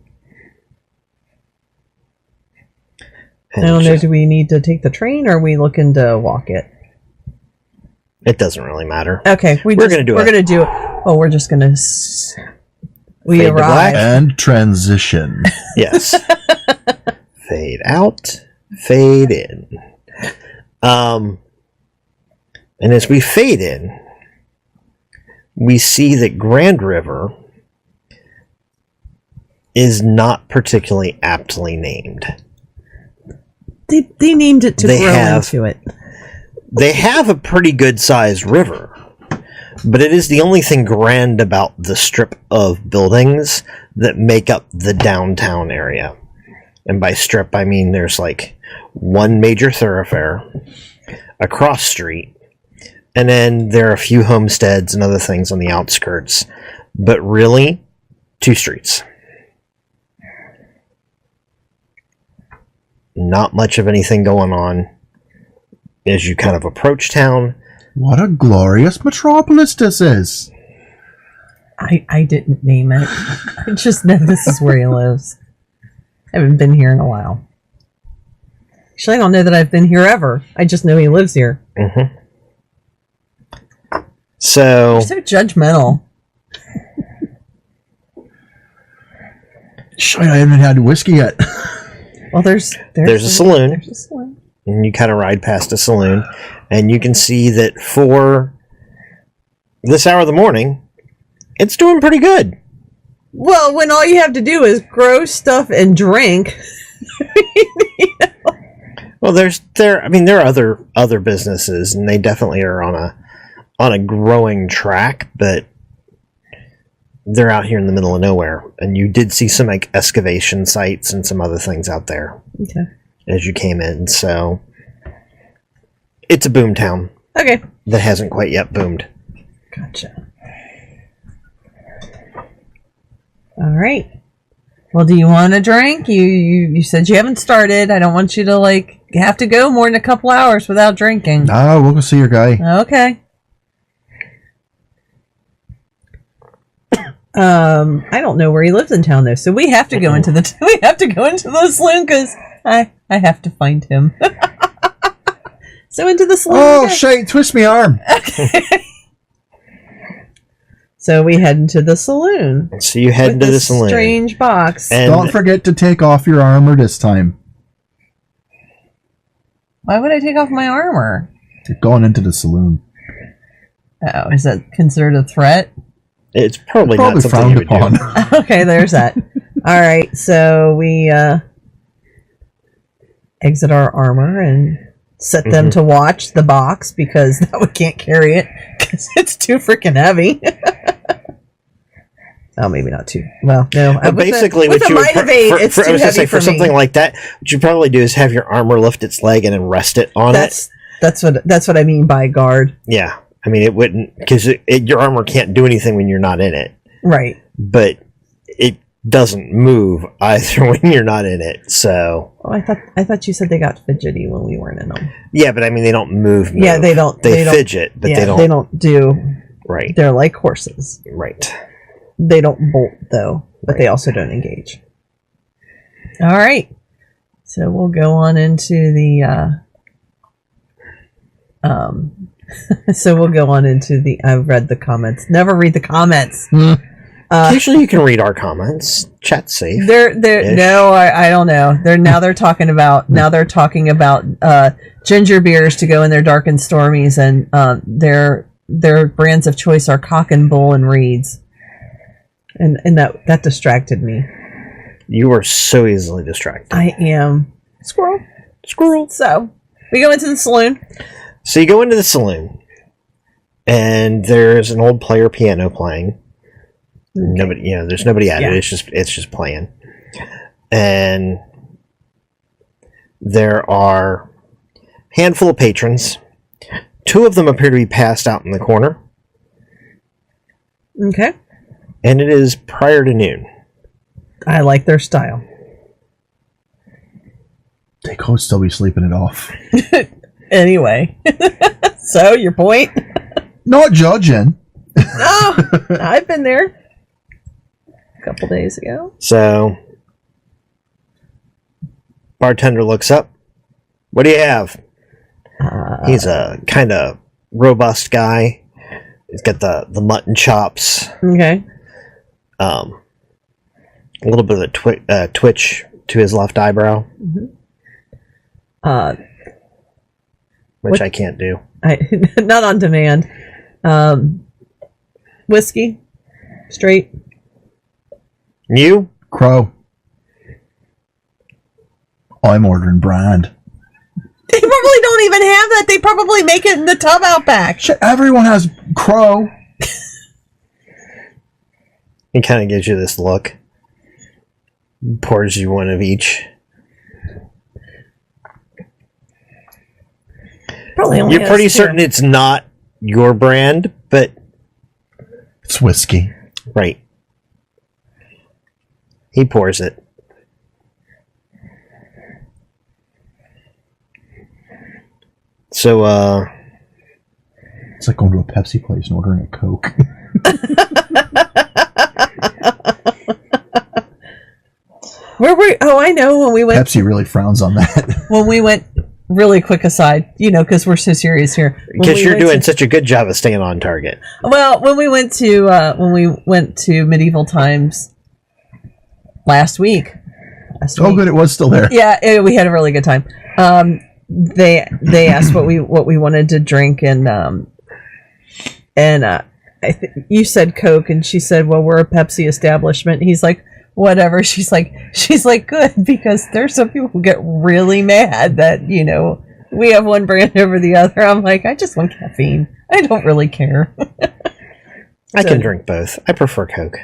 I don't know. Do we need to take the train, or are we looking to walk it? It doesn't really matter. Okay, we're gonna do it. Oh, we're just gonna. We Fade to black. arrive. And transition. Yes. Fade out, fade in. And as we fade in, we see that Grand River is not particularly aptly named. They named it to They grow have- into it. They have a pretty good sized river, but it is the only thing grand about the strip of buildings that make up the downtown area. And by strip, I mean there's like one major thoroughfare, a cross street, and then there are a few homesteads and other things on the outskirts. But really, 2 streets. Not much of anything going on as you kind of approach town. What a glorious metropolis this is. I didn't name it. I just know this is where he lives. I haven't been here in a while. Actually, I don't know that I've been here ever. I just know he lives here. Mm-hmm. So, You're so judgmental. Shit, I haven't had whiskey yet. Well, there's a saloon. There's a saloon. and you kind of ride past a saloon, and you can see that for this hour of the morning, it's doing pretty good. Well, when all you have to do is grow stuff and drink. Well, there are other businesses, and they definitely are on a growing track, but they're out here in the middle of nowhere. And you did see some like excavation sites and some other things out there Okay. as you came in. So it's a boom town Okay. that hasn't quite yet boomed. Gotcha. All right. Well, do you want a drink? You said you haven't started. I don't want you to have to go more than a couple hours without drinking. No, we'll go see your guy. Okay. I don't know where he lives in town though, so we have to go into the saloon because I have to find him. So into the saloon. Oh, we go. shit, twist me arm. So we head into the saloon. So you head with into the this saloon. strange box. And Don't forget to take off your armor this time. Why would I take off my armor? You're going into the saloon. Oh, is that considered a threat? it's probably not Probably something you frowned would upon. do. Okay, there's that. All right, so we exit our armor and set them to watch the box because that we can't carry it because it's too freaking heavy. Oh, maybe not too. Well, no. But basically, what you would it's too heavy for something me. like that, what you probably do is have your armor lift its leg and then rest it on it. That's what I mean by guard. Yeah, I mean it wouldn't because your armor can't do anything when you're not in it, Right. but it doesn't move either when you're not in it. So Oh, I thought you said they got fidgety when we weren't in them. yeah, but I mean they don't move. Yeah, they don't. They don't, fidget, but yeah, they don't. do. Right, They're like horses. right. They don't bolt though, but they also don't engage. All right, so we'll go on into the. So we'll go on into the. I've read the comments. Never read the comments. Occasionally, you can read our comments. Chat's safe. They're Ish. no, I don't know. They're talking about ginger beers to go in their dark and stormies, and their brands of choice are Cock and Bull and Reeds. And that distracted me. You are so easily distracted. I am squirrel. So we go into the saloon. So you go into the saloon, and there's an old player piano playing. Nobody, there's nobody at it. It's just playing, and there are a handful of patrons. 2 of them appear to be passed out in the corner, Okay, and it is prior to noon. I like their style. They could still be sleeping it off. Anyway, so your point? Not judging. No, I've been there a couple days ago. So, bartender looks up, What do you have? He's a kind of robust guy. He's got the mutton chops. Okay. A little bit of a twitch to his left eyebrow. Mm-hmm. Which I can't do. Not on demand. Whiskey, straight. You? Crow. I'm ordering brand. They probably don't even have that. They probably make it in the tub out back. Shit, everyone has Crow. He kind of gives you this look. Pours you one of each. Probably only You're pretty has two. certain it's not your brand, but It's whiskey. right. He pours it. So, It's like going to a Pepsi place and ordering a Coke. Where were? Oh, I know. When we went, Pepsi really frowns on that. when we went. Really quick aside, because we're so serious here. When because we you're went doing to- such a good job of staying on target. Well, when we went to medieval times last week. Oh, good, it was still there. Yeah, we had a really good time. They asked what we wanted to drink, and you said Coke, and she said, "Well, we're a Pepsi establishment." He's like, "Whatever." She's like, "Good," because there's some people who get really mad that we have one brand over the other. I'm like, I just want caffeine. I don't really care. I can drink both. I prefer Coke,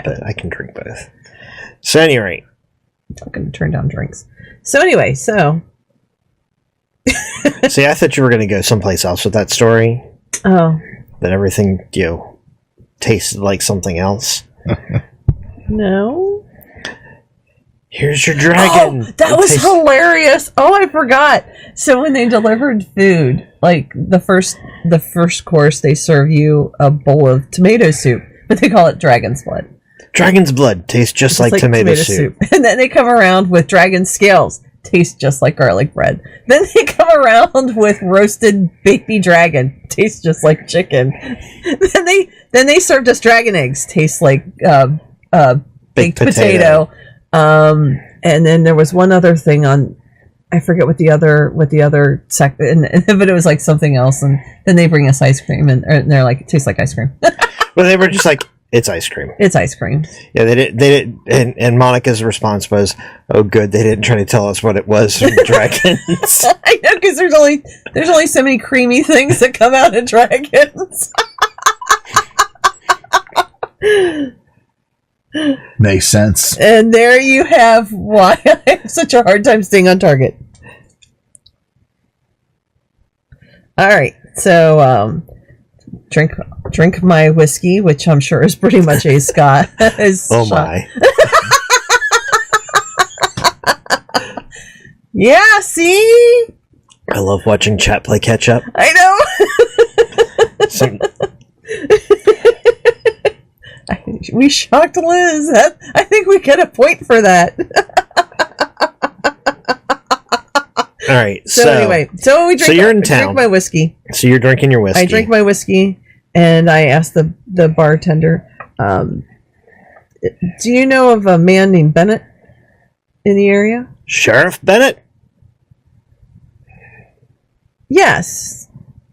but I can drink both. So, at any rate, I'm going to turn down drinks. So anyway, see, I thought you were going to go someplace else with that story. oh That everything tasted like something else. no. Here's your dragon. Oh, that was hilarious. Oh, I forgot. So when they delivered food, like the first course, they serve you a bowl of tomato soup, but they call it dragon's blood. Dragon's blood tastes just like tomato soup. And then they come around with dragon scales, tastes just like garlic bread. Then they come around with roasted baby dragon, tastes just like chicken. then they served us dragon eggs, tastes like baked potato. And then there was one other thing on, I forget what the other but it was like something else. And then they bring us ice cream, and they're like, it tastes like ice cream. Well, they were just like, it's ice cream. It's ice cream. Yeah, they did, and Monica's response was, "Oh, good, they didn't try to tell us what it was from dragons." I know, because there's only so many creamy things that come out of dragons. Makes sense. And there you have why I have such a hard time staying on target. All right, so drink my whiskey, which I'm sure is pretty much a Scott. Oh my! Yeah, see, I love watching chat play catch up. I know. We shocked Liz. I think we get a point for that. All right. So anyway, so we drink. So you're in I drink town. my whiskey. So you're drinking your whiskey. I drink my whiskey, and I asked the bartender, "Do you know of a man named Bennett in the area?" Sheriff Bennett. Yes,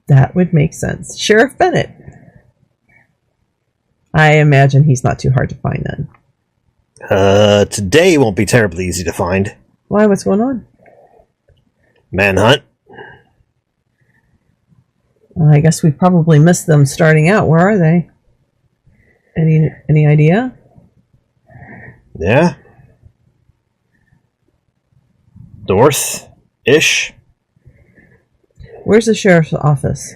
that would make sense. Sheriff Bennett. I imagine he's not too hard to find then. Today won't be terribly easy to find. Why? What's going on? Manhunt. Well, I guess we probably missed them starting out. Where are they? Any idea? Yeah. North-ish. Where's the sheriff's office?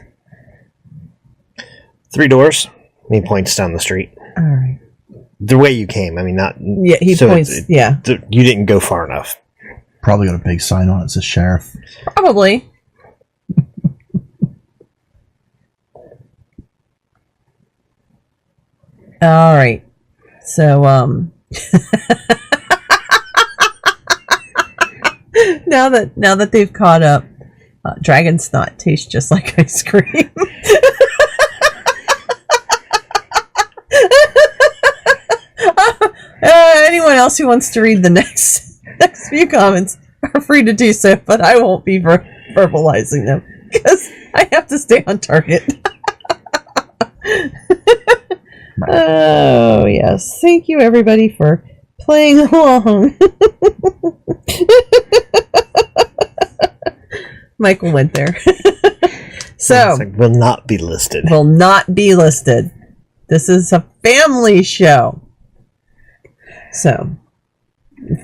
3 doors. He points down the street. All right. The way you came. I mean, not. Yeah, he so points. Yeah, You didn't go far enough. Probably got a big sign on it that says sheriff. probably. All right. So, now now that they've caught up, dragon snot tastes just like ice cream. Anyone else who wants to read the next few comments are free to do so, but I won't be verbalizing them because I have to stay on target. Oh, yes. Thank you, everybody, for playing along. Michael went there. So, It's like, will not be listed. will not be listed. This is a family show. So,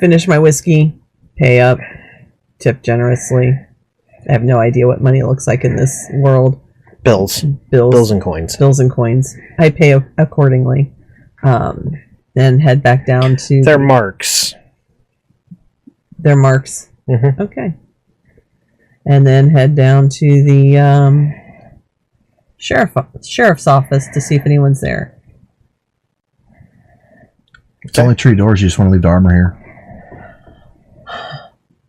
finish my whiskey, pay up, tip generously. I have no idea what money looks like in this world. Bills and coins. Bills and coins. I pay accordingly. Then head back down to They're marks. their marks. Mm-hmm. Okay. And then head down to the sheriff's office to see if anyone's there. It's only 3 doors. You just want to leave the armor here.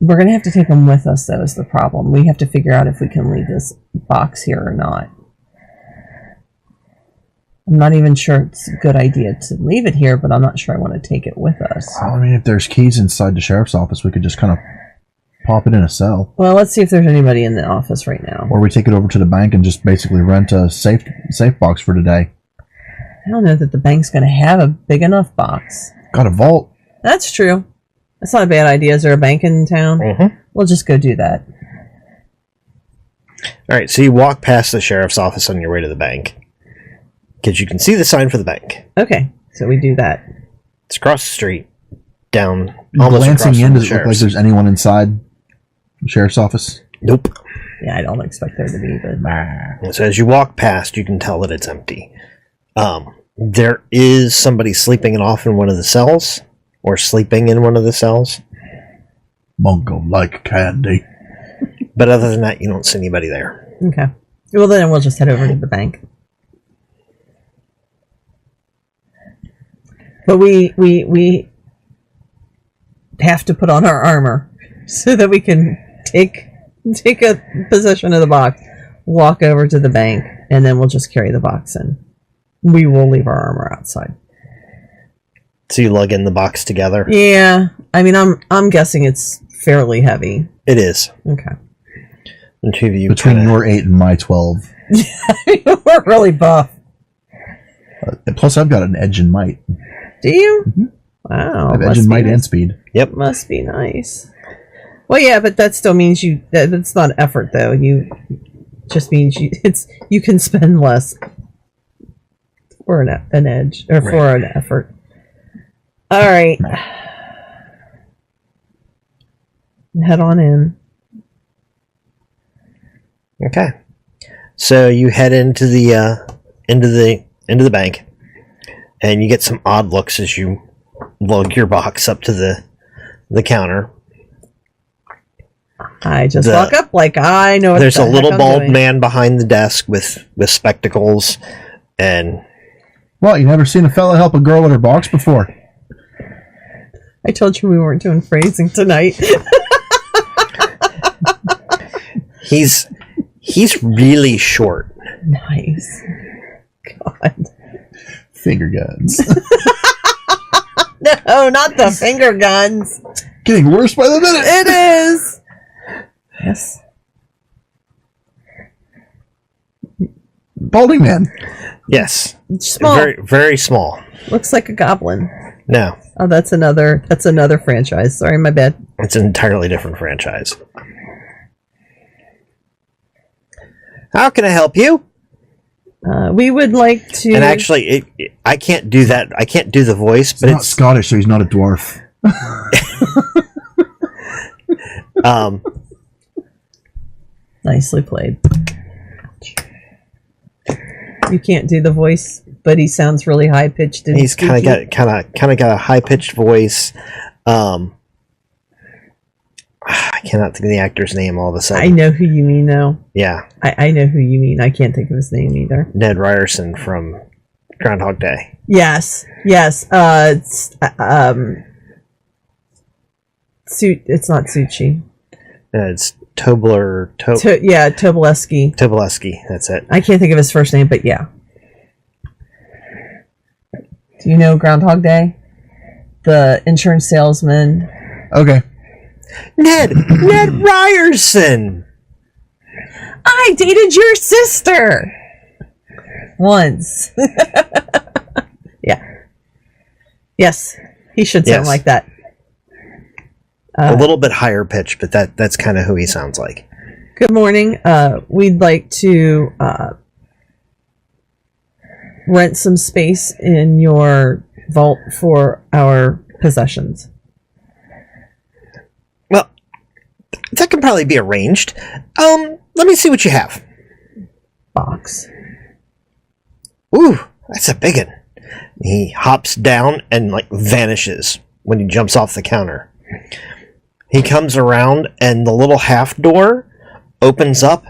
We're going to have to take them with us, though, is the problem. We have to figure out if we can leave this box here or not. I'm not even sure it's a good idea to leave it here, but I'm not sure I want to take it with us. I mean, if there's keys inside the sheriff's office, we could just kind of pop it in a cell. Well, let's see if there's anybody in the office right now. Or we take it over to the bank and just basically rent a safe box for today. I don't know that the bank's going to have a big enough box. Got a vault. That's true. That's not a bad idea. Is there a bank in town? Mm-hmm. We'll just go do that. All right, so you walk past the sheriff's office on your way to the bank. Because you can see the sign for the bank. Okay, so we do that. It's across the street. Down almost Glancing across in, from the does it look like sheriff's. there's anyone inside the sheriff's office? Nope. Yeah, I don't expect there to be, but And so as you walk past, you can tell that it's empty. There is somebody sleeping off in one of the cells, or sleeping in one of the cells. Mungo like candy. But other than that, you don't see anybody there. okay. Well, then we'll just head over to the bank. But we have to put on our armor so that we can take a possession of the box, walk over to the bank, and then we'll just carry the box in. We will leave our armor outside. So you lug in the box together. Yeah, I mean, I'm guessing it's fairly heavy. It is. Okay. The two of you Between kinda- your 8 and my 12. We're really buff. Plus, I've got an edge and might. Do you? Mm-hmm. Wow. I have edge must and be might nice. and speed. Yep. Must be nice. Well, yeah, but that still means that's not effort, though. You just means you can spend less for an edge or for an effort. All right. Head on in. Okay. So you head into the bank, and you get some odd looks as you lug your box up to the counter. I just walk up like I know what There's the a little heck I'm bald doing. man behind the desk with spectacles, and Well, you never seen a fella help a girl with her box before. I told you we weren't doing phrasing tonight. he's really short. Nice. God. Finger guns. No, not the finger guns. Getting worse by the minute. It is. Yes. Balding man. Yes, Small. very very small. Looks like a goblin. No, Oh, that's another franchise. Sorry, my bad. it's an entirely different franchise. How can I help you? We would like to. And actually, I can't do that. I can't do the voice, but He's not Scottish, so he's not a dwarf. Nicely played. You can't do the voice, but he sounds really high pitched. he's kind of got a high pitched voice. I cannot think of the actor's name all of a I sudden. know who you mean, though. Yeah, I know who you mean. I can't think of his name either. Ned Ryerson from Groundhog Day. Yes. It's not Suchi. It's Tobler. Tobolewski. Tobolewski. That's it. I can't think of his first name, but yeah. Do you know Groundhog Day? The insurance salesman. Okay. Ned Ryerson. I dated your sister once. Yeah. Yes, he should sound like that. A little bit higher pitch, but that's kind of who he sounds like. Good morning. We'd like to rent some space in your vault for our possessions. Well, that can probably be arranged. Let me see what you have. Box. Ooh, that's a big one. He hops down and vanishes when he jumps off the counter. He comes around and the little half door opens up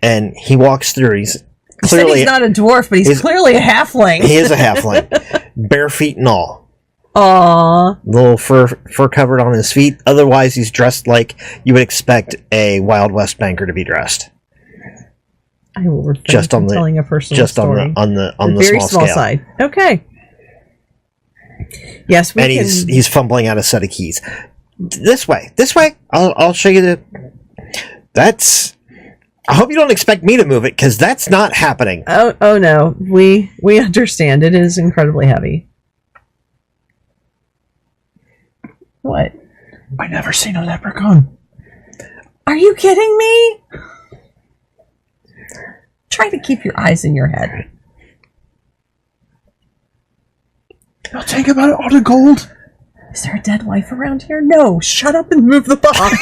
and he walks through. He's clearly he's not a dwarf, but he's clearly a halfling. He is a halfling, bare feet and all. Aww. Little fur covered on his feet. Otherwise, he's dressed like you would expect a Wild West banker to be dressed. I will refrain from telling a personal story. on the very small scale. Side. Okay. Yes, we and can. he's fumbling out a set of keys. This way. I'll show you that's. I hope you don't expect me to move it because that's not happening. Oh no, we understand. It is incredibly heavy. What? I never seen a leprechaun. Are you kidding me? Try to keep your eyes in your head. I'll take about all the gold. Is there a dead wife around here? No. Shut up and move the box.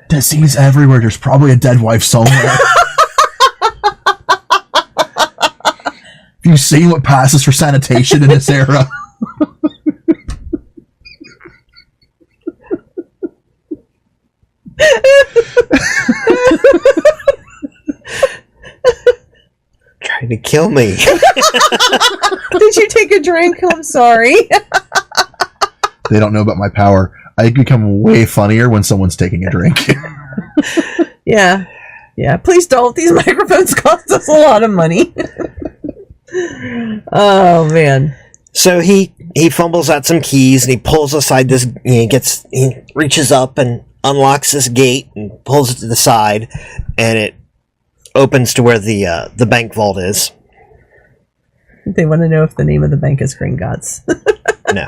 Disease everywhere. There's probably a dead wife somewhere. Have you seen what passes for sanitation in this era? Trying to kill me. Did you take a drink? I'm sorry. They don't know about my power. I become way funnier when someone's taking a drink. Yeah. Please don't. These microphones cost us a lot of money. Oh man. So he fumbles out some keys and he pulls aside this. He reaches up and unlocks this gate and pulls it to the side, and it opens to where the bank vault is. They want to know if the name of the bank is Gringotts. No.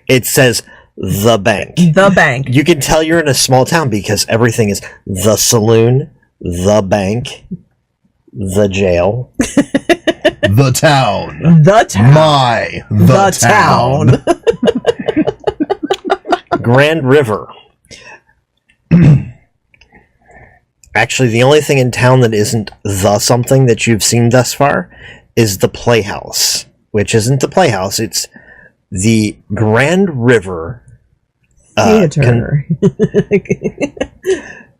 It says the bank. The bank. You can tell you're in a small town because everything is the saloon, the bank, the jail. The town. The town. The town. Grand River. Actually, the only thing in town that isn't the something that you've seen thus far is the Playhouse, which isn't the Playhouse. It's the Grand River Theater.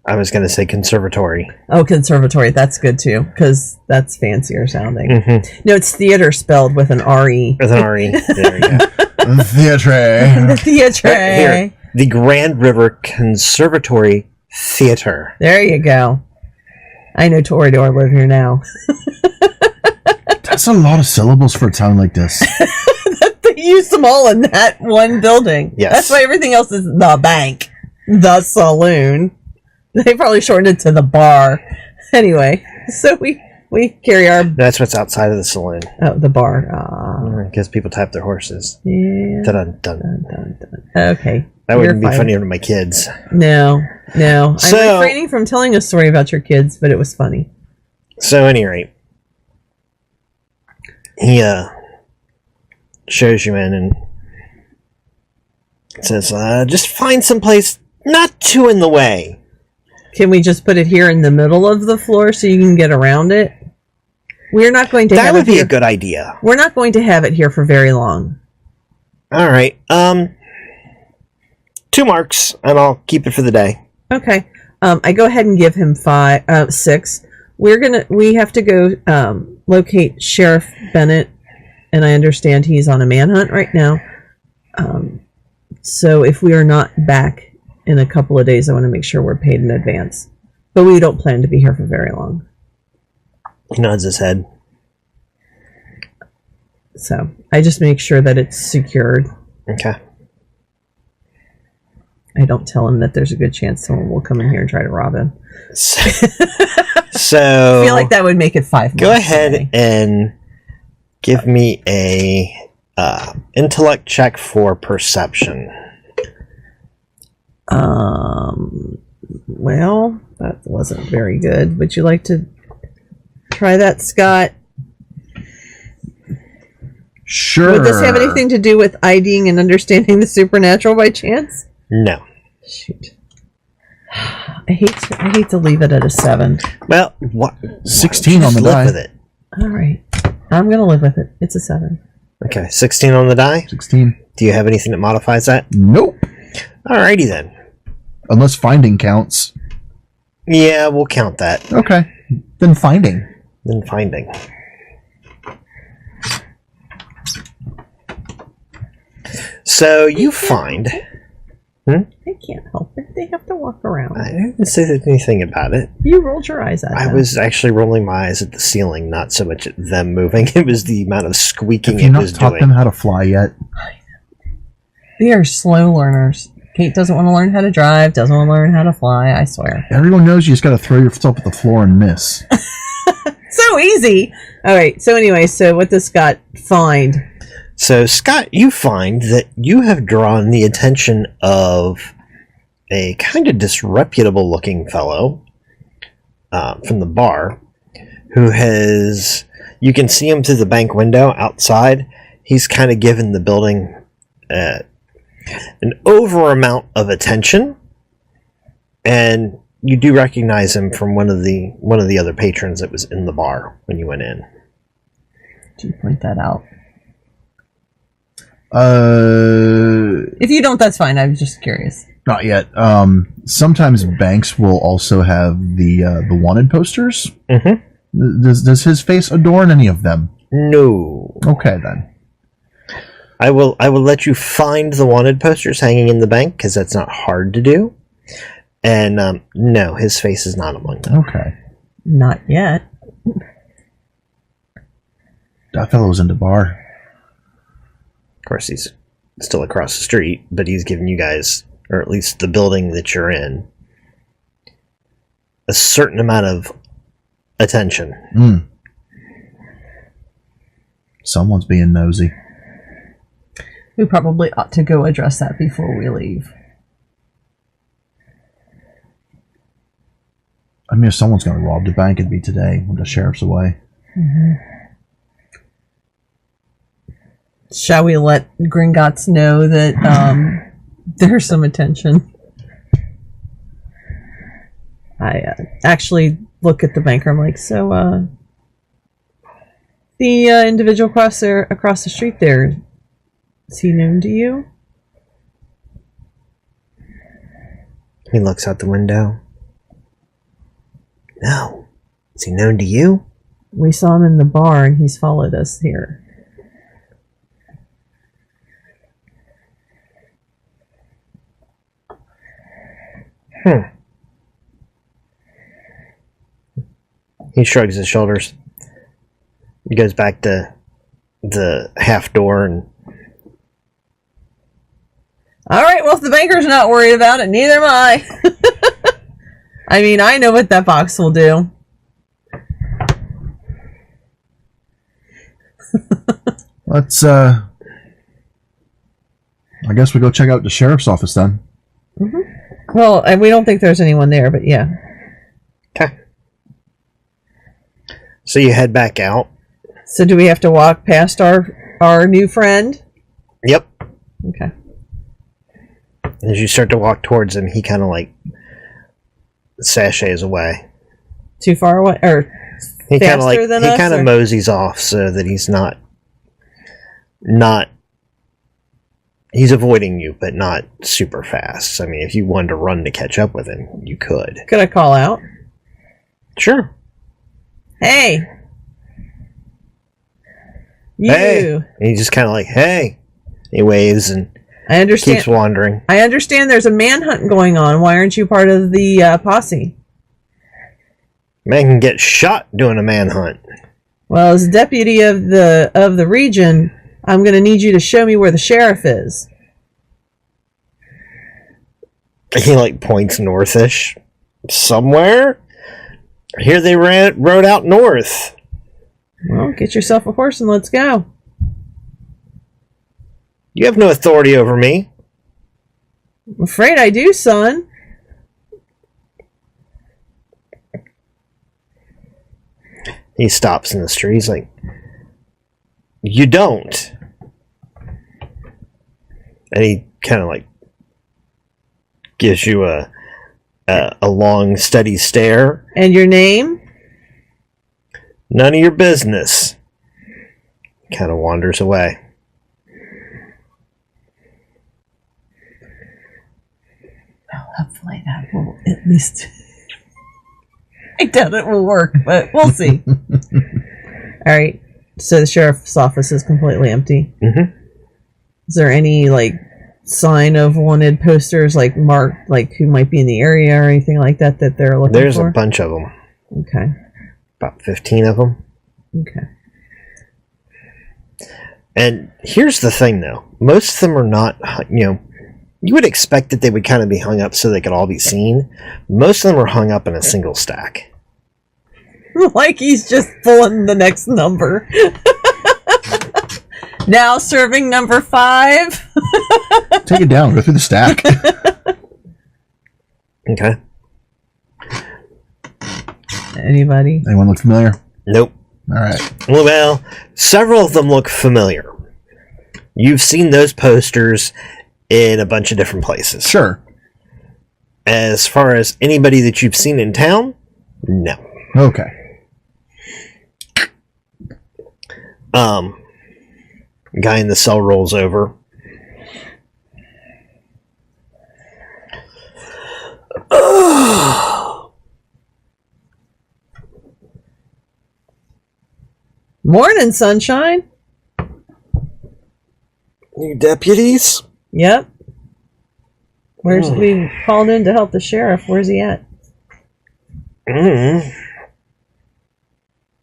I was going to say conservatory. Oh, conservatory. That's good too, because that's fancier sounding. Mm-hmm. No, it's theater spelled with an R-E. With an R-E. There you go. Theatre. Theatre. Here, the Grand River Conservatory Theater. There you go. I know Toreador live here now. That's a lot of syllables for a town like this. They use them all in that one building. Yes. That's why everything else is the bank, the saloon. They probably shortened it to the bar. Anyway, so we carry our... That's what's outside of the saloon. Oh, the bar. Because people type their horses. Yeah. Dun, dun. Dun, dun, dun. Okay. That wouldn't be funny to my kids. No. I'm So- refraining from telling a story about your kids, but it was funny. So, at any rate, he shows you in and says, just find some place not too in the way. Can we just put it here in the middle of the floor so you can get around it? We're not going to That have would it be here. a good idea. We're not going to have it here for very long. All right. 2 marks, and I'll keep it for the day. Okay. I go ahead and give him 6. We have to go locate Sheriff Bennett, and I understand he's on a manhunt right now. So if we are not back in a couple of days, I want to make sure we're paid in advance. But we don't plan to be here for very long. He nods his head. So I just make sure that it's secured. Okay. I don't tell him that there's a good chance someone will come in here and try to rob him. So I feel like that would make it 5 months. Go ahead and give me a intellect check for perception. Well, that wasn't very good. Would you like to try that, Scott? Sure. Would this have anything to do with IDing and understanding the supernatural by chance? No. Shoot. I hate to leave it at a 7. Well, what? 16 on the live die. with it. All right. I'm going to live with it. It's a 7. Okay, 16 on the die. 16. Do you have anything that modifies that? Nope. Alrighty then. Unless finding counts. Yeah, we'll count that. Okay. Then finding. Then finding. So you find. They can't help it. They have to walk around. I didn't say anything about it. You rolled your eyes at I them. was actually rolling my eyes at the ceiling, not so much at them moving. It was the amount of squeaking Have you it not was taught doing. them how to fly yet? They are slow learners. Kate doesn't want to learn how to drive, doesn't want to learn how to fly, I swear. Everyone knows you just got to throw yourself at the floor and miss. So easy! Alright, so anyway, so what does Scott find? So, Scott, you find that you have drawn the attention of a kind of disreputable looking fellow from the bar who has. You can see him through the bank window outside. He's kind of given the building an over amount of attention, and you do recognize him from one of the other patrons that was in the bar when you went in. Do you point that out? Uh, If you don't, that's fine. I was just curious. Not yet. Sometimes banks will also have the wanted posters. Mm-hmm. Does his face adorn any of them? No. Okay then. I will let you find the wanted posters hanging in the bank because that's not hard to do. And no, his face is not among them. Okay. Not yet. That fellow was into bar. Of course, he's still across the street, but he's giving you guys, or at least the building that you're in, a certain amount of attention. Someone's being nosy. We probably ought to go address that before we leave. I mean, if someone's going to rob the bank, it'd be today when the sheriff's away. Mm-hmm. Shall we let Gringotts know that there's some attention? I actually look at the banker. I'm like, so the individual across the street there, is he known to you? He looks out the window. No. Is he known to you? We saw him in the bar and he's followed us here. He shrugs his shoulders. He goes back to the half door and... Alright, well, if the banker's not worried about it, neither am I. I mean, I know what that box will do. Let's, I guess we go check out the sheriff's office then. Mm-hmm. Well, we don't think there's anyone there, but yeah. Okay. So you head back out. So do we have to walk past our new friend? Yep. Okay. As you start to walk towards him, he kind of like sachets away. Too far away, or He kind of faster than he us, kind of or- moseys off so that he's not. He's avoiding you, but not super fast. I mean, if you wanted to run to catch up with him, you could. Could I call out? Sure. Hey! You! Hey! And he just kind of like, hey! He waves, and I understand. Keeps wandering. I understand there's a manhunt going on. Why aren't you part of the posse? Man can get shot doing a manhunt. Well, as deputy of the region, I'm going to need you to show me where the sheriff is. He like points northish. Somewhere? Here they rode out north. Well, get yourself a horse and let's go. You have no authority over me. I'm afraid I do, son. He stops in the street. He's like, you don't. And he kind of like gives you a long, steady stare. And your name? None of your business. Kind of wanders away. Well, hopefully that will at least... I doubt it will work, but we'll see. All right. So the sheriff's office is completely empty. Mm-hmm. Is there any like sign of wanted posters, like marked, like who might be in the area or anything like that they're looking There's for? a bunch of them. Okay. About 15 of them. Okay. And here's the thing, though. Most of them are not, you would expect that they would kind of be hung up so they could all be seen. Most of them are hung up in a single stack. Like he's just pulling the next number. Now serving number 5. Take it down. Go through the stack. Okay. Anybody? Anyone look familiar? Nope. All right. Well, several of them look familiar. You've seen those posters in a bunch of different places. Sure. As far as anybody that you've seen in town, no. Okay. Guy in the cell rolls over. Morning, sunshine. New deputies? Yep. Where's we called in to help the sheriff? Where's he at? Mm.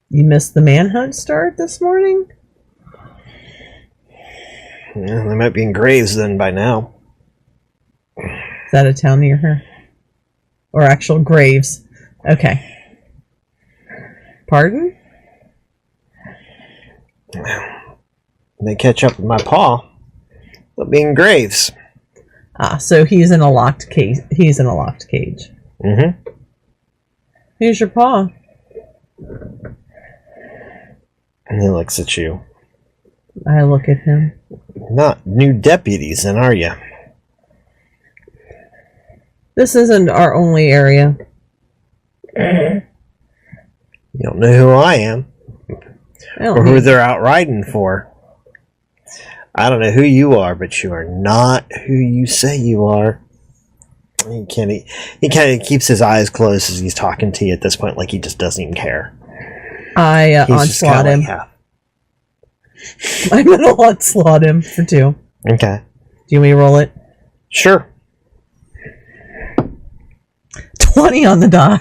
You missed the manhunt start this morning? Yeah, they might be in Graves then by now. Is that a town near her? Or actual graves? Okay. Pardon? When they catch up with my paw, they'll be in Graves. Ah, so he's in a locked cage. He's in a locked cage. Mm-hmm. Who's your paw? And he looks at you. I look at him. Not new deputies, then, are you? This isn't our only area. You don't know who I am, or who they're out riding for. I don't know who you are, but you are not who you say you are. He kind of keeps his eyes closed as he's talking to you at this point, like he just doesn't even care. I He's just onslaught kinda him. like, yeah. I'm gonna onslaught him for 2. Okay. Do you want me to roll it? Sure. 20 on the die.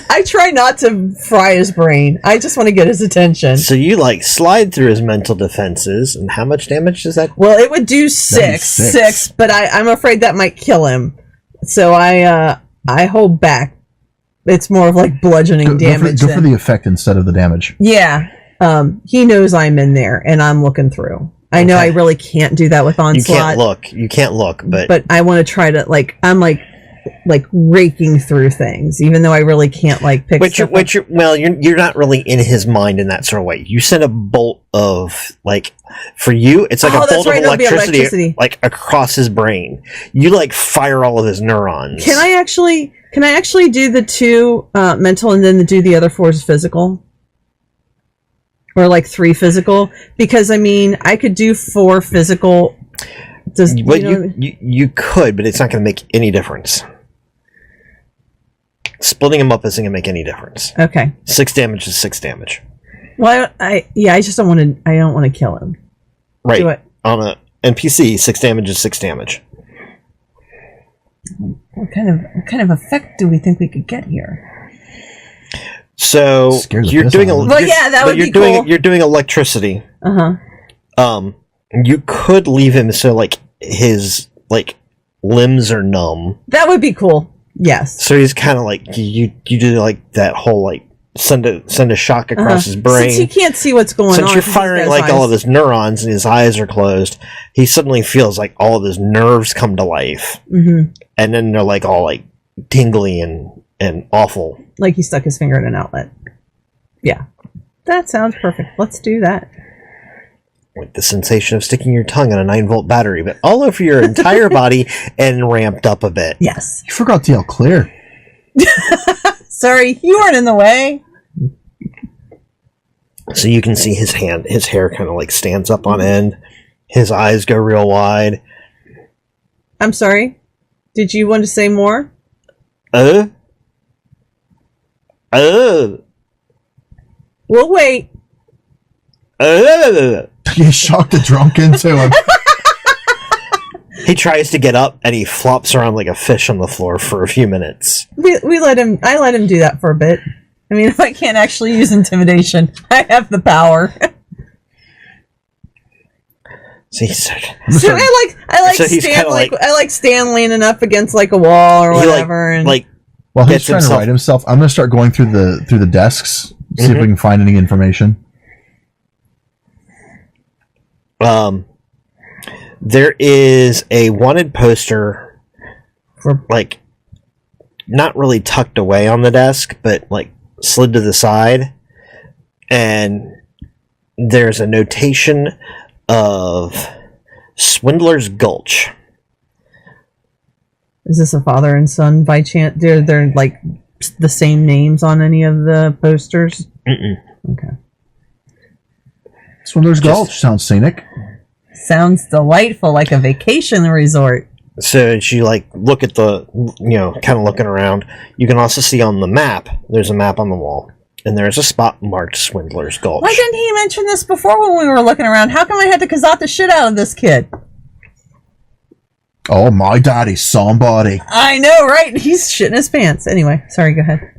I try not to fry his brain. I just want to get his attention. So you slide through his mental defenses, and how much damage does that? Well, it would do 6, 6, but I'm afraid that might kill him. So I hold back. It's more of like bludgeoning damage. Go for the effect instead of the damage. Yeah. He knows I'm in there, and I'm looking through. I know I really can't do that with onslaught. You can't look, but I want to try to I'm like raking through things, even though I really can't pick. You're not really in his mind in that sort of way. You send a bolt of for you, it's like a bolt of electricity across his brain. You fire all of his neurons. Can I actually do the 2 mental and then do the other 4 physical? Or 3 physical? Because I could do 4 physical. You could, but it's not going to make any difference. Splitting them up isn't going to make any difference. Okay. 6 damage is 6 damage. Well, I just don't want to. I don't want to kill him. Right. on a NPC, 6 damage is 6 damage. What kind of effect do we think we could get here? So Scares the you're piss doing out a of me. Well, yeah, that would you're be doing cool. you're doing electricity. You could leave him so like his like limbs are numb. That would be cool. Yes. So he's kind of like you do like that whole like send a shock across his brain. Since he can't see what's going on. Since you're 'cause he's firing got like his all eyes. of his neurons and his eyes are closed, he suddenly feels like all of his nerves come to life, and then they're like all like tingly and awful. Like he stuck his finger in an outlet. Yeah. That sounds perfect. Let's do that. With the sensation of sticking your tongue on a 9-volt battery, but all over your entire body and ramped up a bit. Yes. You forgot to yell clear. Sorry, you weren't in the way. So you can see his hair kind of like stands up on end. His eyes go real wide. I'm sorry. Did you want to say more? We'll wait. You shocked the drunk into him. He tries to get up and he flops around like a fish on the floor for a few minutes. We let him. I let him do that for a bit. I mean, if I can't actually use intimidation, I have the power. So he's So I like So he's Stan kinda like like- I like Stan leaning up against like a wall or he whatever, and like While he's Gets trying to himself- write himself, I'm going to start going through the desks, see if we can find any information. there is a wanted poster for like not really tucked away on the desk, but like slid to the side, and there's a notation of Swindler's Gulch. is this a father and son by chance? They're like the same names on any of the posters. Okay, Swindler's Gulch sounds scenic. sounds delightful, like a vacation resort. So as you like look at the, kind of looking around, you can also see on the map, there's a map on the wall, and there's a spot marked Swindler's Gulch. Why didn't he mention this before when we were looking around? How come I had to kazat the shit out of this kid? Oh, my daddy's somebody. I know, right? He's shitting his pants. Anyway, sorry, go ahead.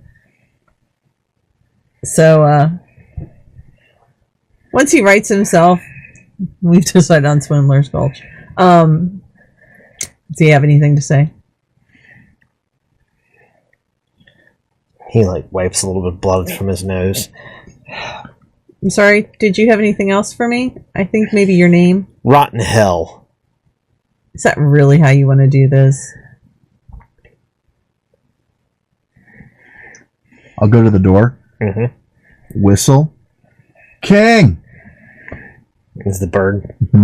So, once he writes himself, we've decided on Swindler's Gulch. Does he have anything to say? He like wipes a little bit of blood from his nose. I'm sorry, did you have anything else for me? I think maybe your name. Rotten hell. Is that really how you want to do this? I'll go to the door. Whistle. King! Is the bird. I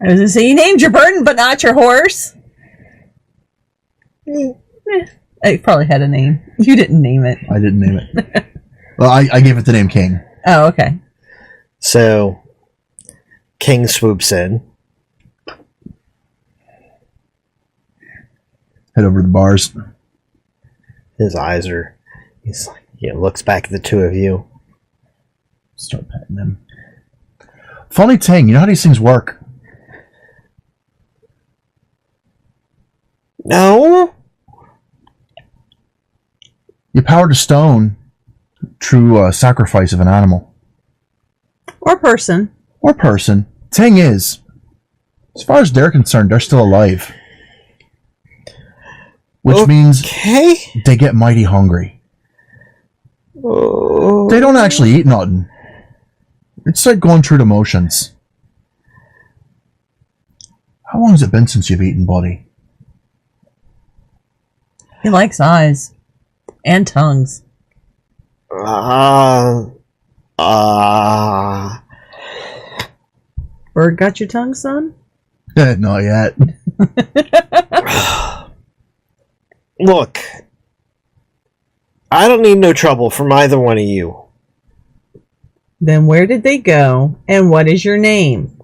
was going to say, you named your burden, but not your horse. It probably had a name. You didn't name it. I didn't name it. Well, I gave it the name King. Oh, okay. So King swoops in. Head over to the bars. His eyes are. He's like, looks back at the two of you. Start petting them. Funny thing, you know how these things work? No. You power to stone through sacrifice of an animal. Or person. Or person. Thing is, as far as they're concerned, they're still alive. Which means Okay. they get mighty hungry. They don't actually eat nothing. It's like going through the motions. How long has it been since you've eaten, buddy? He likes eyes. And tongues. Bird got your tongue, son? Not yet. Look. I don't need no trouble from either one of you. Then where did they go? And what is your name?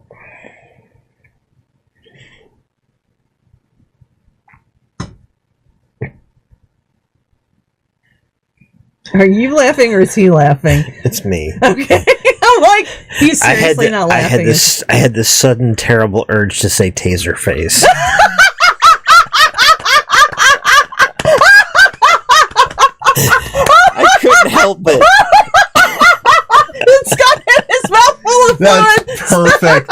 Are you laughing or is he laughing? It's me. Okay. I'm like, he's seriously not laughing. I had this sudden terrible urge to say taser face. I couldn't help it. Scott had his mouth full of fun. That's perfect.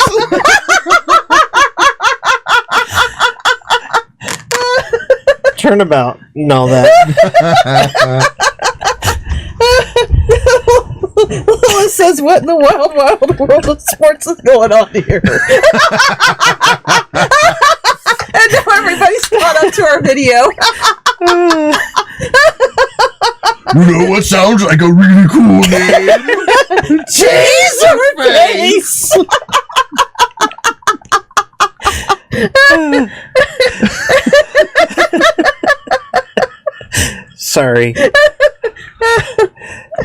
Turnabout and all that. Lois says, "What in the wild world of sports is going on here?" And now everybody's caught up to our video. You know what sounds like a really cool name? Taser face. Sorry.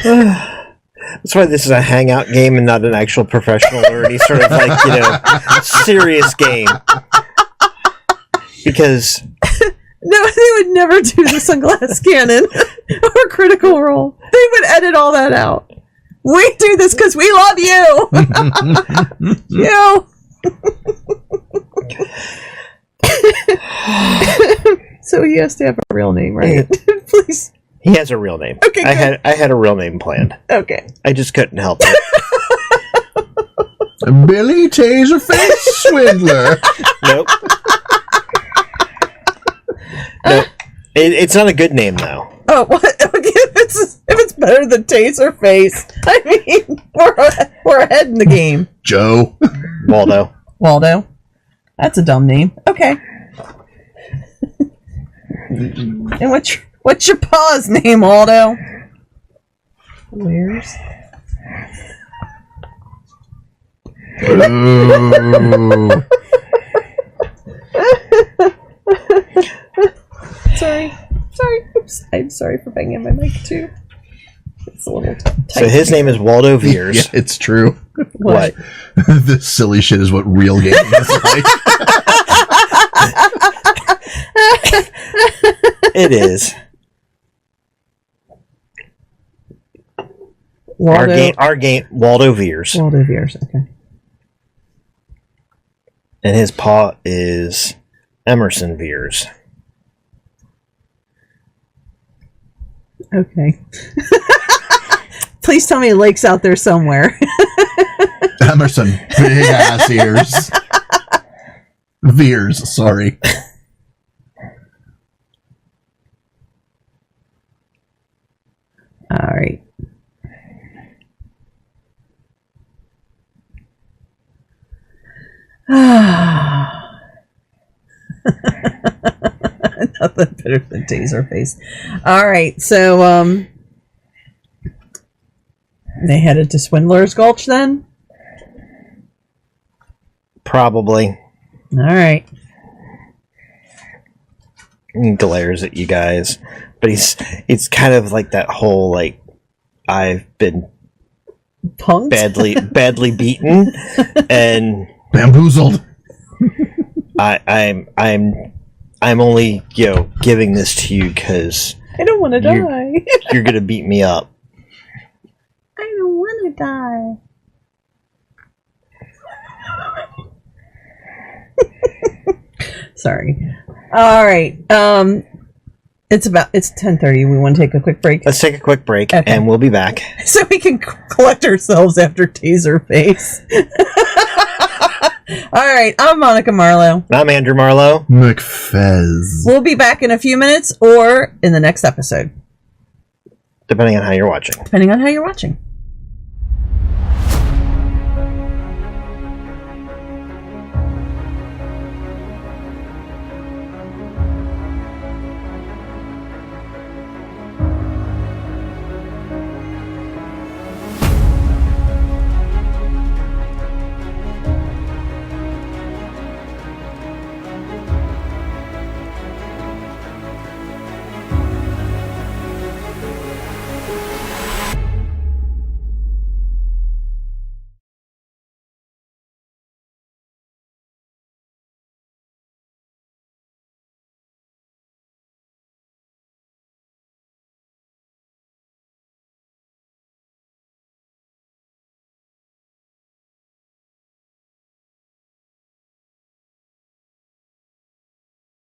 That's why this is a hangout game and not an actual professional or any sort of serious game. Because No, they would never do this on Glass Cannon or Critical Role. They would edit all that out. We do this because we love you. You. So he has to have a real name, right? Please. he has a real name. Okay, good. I had a real name planned. Okay. I just couldn't help it. Billy Taserface Swindler. Nope. Nope. It's not a good name though. Oh, what? Okay, if it's better than Taserface, I mean, we're ahead in the game. Joe. Waldo. Waldo. That's a dumb name. Okay. And what's your pa's name, Waldo? Where's? Ooh. Sorry. Oops. I'm sorry for banging my mic too. It's a little tight. So his name is Waldo Veers. Yeah, it's true. What? This silly shit is what real gaming is like. It is. Waldo. Our game, Waldo Veers. Waldo Veers. Okay. And his paw is Emerson Veers. Okay. Please tell me Lake's out there somewhere. Emerson. Big ass ears. Veers, sorry. All right. Nothing better than Taserface. All right, so they headed to Swindler's Gulch then. Probably. All right. He glares at you guys, but it's kind of like that whole like I've been Punked? badly beaten, and Bamboozled. I'm only giving this to you because I don't want to die. you're gonna beat me up. I don't want to die. Sorry. All right. It's 10:30. We want to take a quick break Let's take a quick break, Okay. and we'll be back. so we can collect ourselves after Taserface. All right. I'm Monica Marlowe. I'm Andrew Marlowe. McFez. We'll be back in a few minutes or in the next episode, Depending on how you're watching. depending on how you're watching.